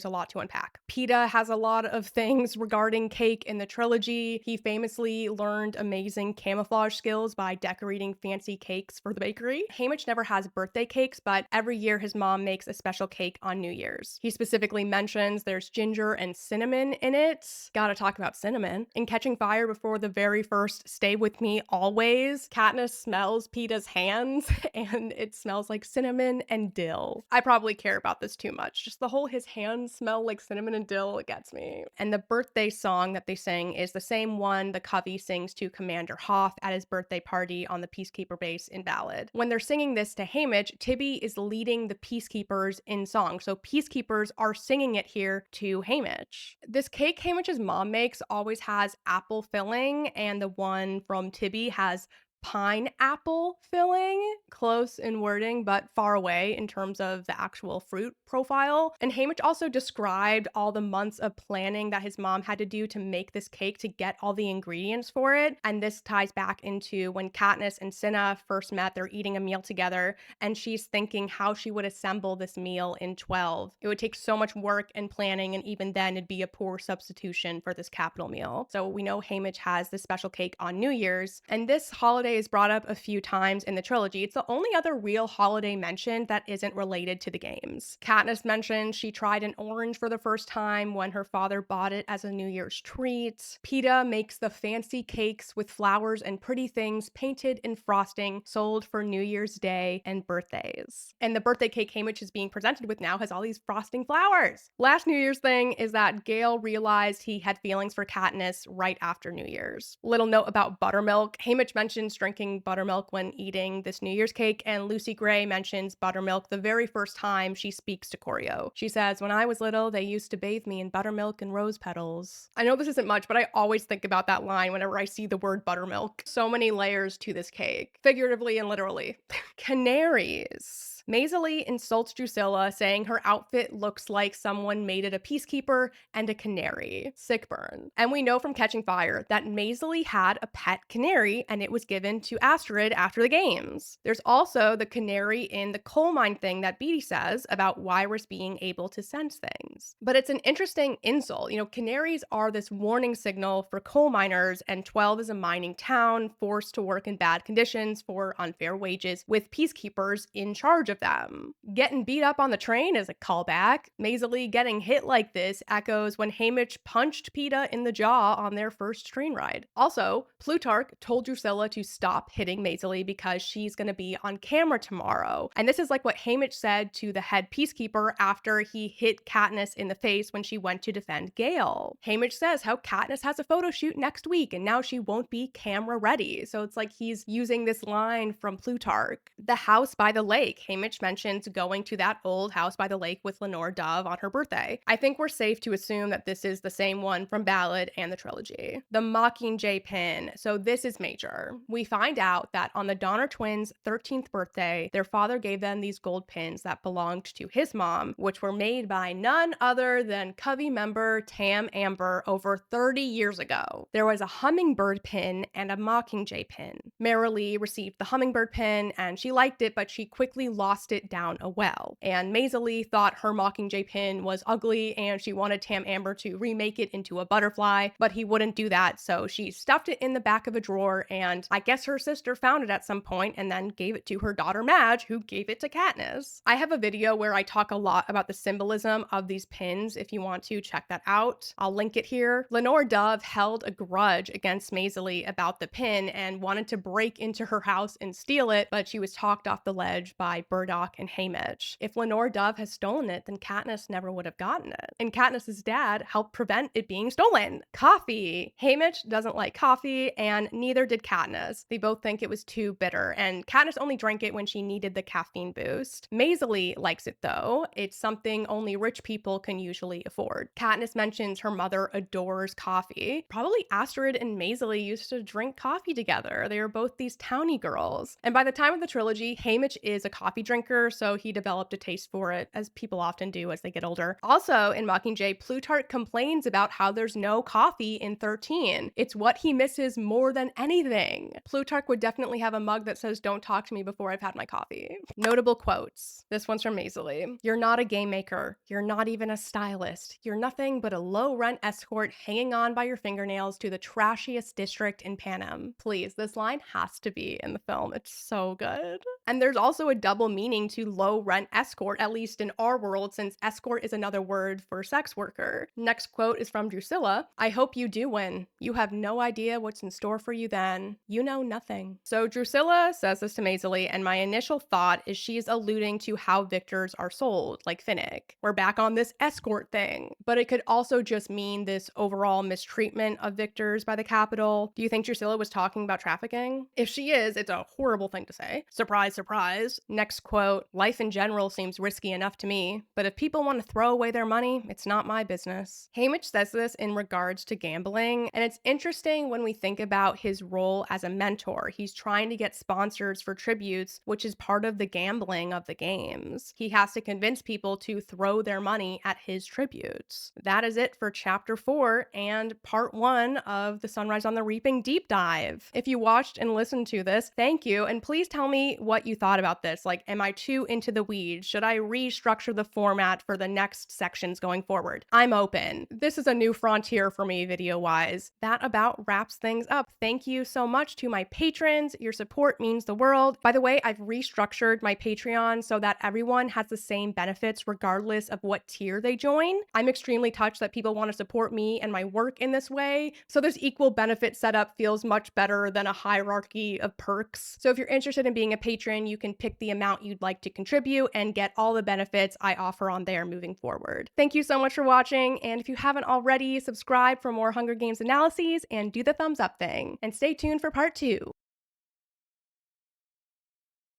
a lot to unpack. Peeta has a lot of things regarding cake in the trilogy. He famously learned amazing camouflage skills by decorating fancy cakes for the bakery. Haymitch never has birthday cakes, but every year his mom makes a special cake on New Year's. He specifically mentions there's ginger and cinnamon in it. Gotta talk about cinnamon. In Catching Fire, before the very first Stay With Me Always, Katniss smells Peeta's hands and it smells like cinnamon and dill. I probably care about this too much. Just the whole his hands smell like cinnamon and dill, it gets me. And the birthday song that they sing is the same one the Covey sings to Commander Hoff at his birthday party on the Peacekeeper base in Ballad. When they're singing this to Haymitch, Tibby is leading the Peacekeepers in song, so Peacekeepers are singing it here to Haymitch. This cake Haymitch's mom makes always has apple filling, and the one from Tibby has pineapple filling. Close in wording, but far away in terms of the actual fruit profile. And Haymitch also described all the months of planning that his mom had to do to make this cake to get all the ingredients for it. And this ties back into when Katniss and Cinna first met, they're eating a meal together, and she's thinking how she would assemble this meal in 12. It would take so much work and planning, and even then it'd be a poor substitution for this capital meal. So we know Haymitch has this special cake on New Year's, and this holiday is brought up a few times in the trilogy. It's the only other real holiday mentioned that isn't related to the games. Katniss mentioned she tried an orange for the first time when her father bought it as a New Year's treat. Peeta makes the fancy cakes with flowers and pretty things painted in frosting sold for New Year's Day and birthdays. And the birthday cake Haymitch is being presented with now has all these frosting flowers. Last New Year's thing is that Gale realized he had feelings for Katniss right after New Year's. Little note about buttermilk. Haymitch mentions drinking buttermilk when eating this New Year's cake, and Lucy Gray mentions buttermilk the very first time she speaks to Corio. She says, when I was little, they used to bathe me in buttermilk and rose petals. I know this isn't much, but I always think about that line whenever I see the word buttermilk. So many layers to this cake, figuratively and literally. Canaries. Maisie insults Drusilla, saying her outfit looks like someone made it a peacekeeper and a canary. Sick burn. And we know from Catching Fire that Maisie had a pet canary, and it was given to Astrid after the games. There's also the canary in the coal mine thing that Beetee says about Wyrus being able to sense things. But it's an interesting insult. You know, canaries are this warning signal for coal miners, and 12 is a mining town forced to work in bad conditions for unfair wages with peacekeepers in charge of them. Getting beat up on the train is a callback. Maisie getting hit like this echoes when Haymitch punched Peeta in the jaw on their first train ride. Also, Plutarch told Drusilla to stop hitting Maisie because she's going to be on camera tomorrow. And this is like what Haymitch said to the head peacekeeper after he hit Katniss in the face when she went to defend Gale. Haymitch says how Katniss has a photo shoot next week and now she won't be camera ready. So it's like he's using this line from Plutarch. The house by the lake. Haymitch mentions going to that old house by the lake with Lenore Dove on her birthday. I think we're safe to assume that this is the same one from Ballad and the trilogy. The Mockingjay pin. So this is major. We find out that on the Donner twins' 13th birthday, their father gave them these gold pins that belonged to his mom, which were made by none other than Covey member Tam Amber over 30 years ago. There was a hummingbird pin and a Mockingjay pin. Marilee received the hummingbird pin and she liked it, but she quickly lost it down a well. And Maisie thought her Mockingjay pin was ugly and she wanted Tam Amber to remake it into a butterfly, but he wouldn't do that, so she stuffed it in the back of a drawer, and I guess her sister found it at some point and then gave it to her daughter Madge, who gave it to Katniss. I have a video where I talk a lot about the symbolism of these pins if you want to check that out. I'll link it here. Lenore Dove held a grudge against Maisie about the pin and wanted to break into her house and steal it, but she was talked off the ledge by Burdock and Haymitch. If Lenore Dove has stolen it, then Katniss never would have gotten it. And Katniss's dad helped prevent it being stolen. Coffee. Haymitch doesn't like coffee, and neither did Katniss. They both think it was too bitter, and Katniss only drank it when she needed the caffeine boost. Maisie likes it though. It's something only rich people can usually afford. Katniss mentions her mother adores coffee. Probably Astrid and Maisie used to drink coffee together. They were both these towny girls. And by the time of the trilogy, Haymitch is a coffee drinker, so he developed a taste for it, as people often do as they get older. Also, in Mockingjay, Plutarch complains about how there's no coffee in 13. It's what he misses more than anything. Plutarch would definitely have a mug that says, "Don't talk to me before I've had my coffee." Notable quotes. This one's from Maisie. "You're not a game maker. You're not even a stylist. You're nothing but a low-rent escort hanging on by your fingernails to the trashiest district in Panem." Please, this line has to be in the film. It's so good. And there's also a double meaning to low-rent escort, at least in our world, since escort is another word for sex worker. Next quote is from Drusilla. "I hope you do win. You have no idea what's in store for you then. You know nothing." So Drusilla says this to Maisie, and my initial thought is she's alluding to how victors are sold, like Finnick. We're back on this escort thing. But it could also just mean this overall mistreatment of victors by the Capitol. Do you think Drusilla was talking about trafficking? If she is, it's a horrible thing to say. Surprise, surprise. Next quote, "Life in general seems risky enough to me, but if people want to throw away their money, it's not my business." Haymitch says this in regards to gambling, and it's interesting when we think about his role as a mentor. He's trying to get sponsors for tributes, which is part of the gambling of the games. He has to convince people to throw their money at his tributes. That is it for chapter 4 and part 1 of the Sunrise on the Reaping deep dive. If you watched and listened to this, thank you, and please tell me what you thought about this. Like, am I too into the weeds? Should I restructure the format for the next sections going forward? I'm open. This is a new frontier for me video-wise. That about wraps things up. Thank you so much to my patrons. Your support means the world. By the way, I've restructured my Patreon so that everyone has the same benefits regardless of what tier they join. I'm extremely touched that people want to support me and my work in this way, so this equal benefit setup feels much better than a hierarchy of perks. So if you're interested in being a patron, you can pick the amount you'd like to contribute and get all the benefits I offer on there moving forward. Thank you so much for watching, and if you haven't already, subscribe for more Hunger Games analyses and do the thumbs up thing. And stay tuned for part 2.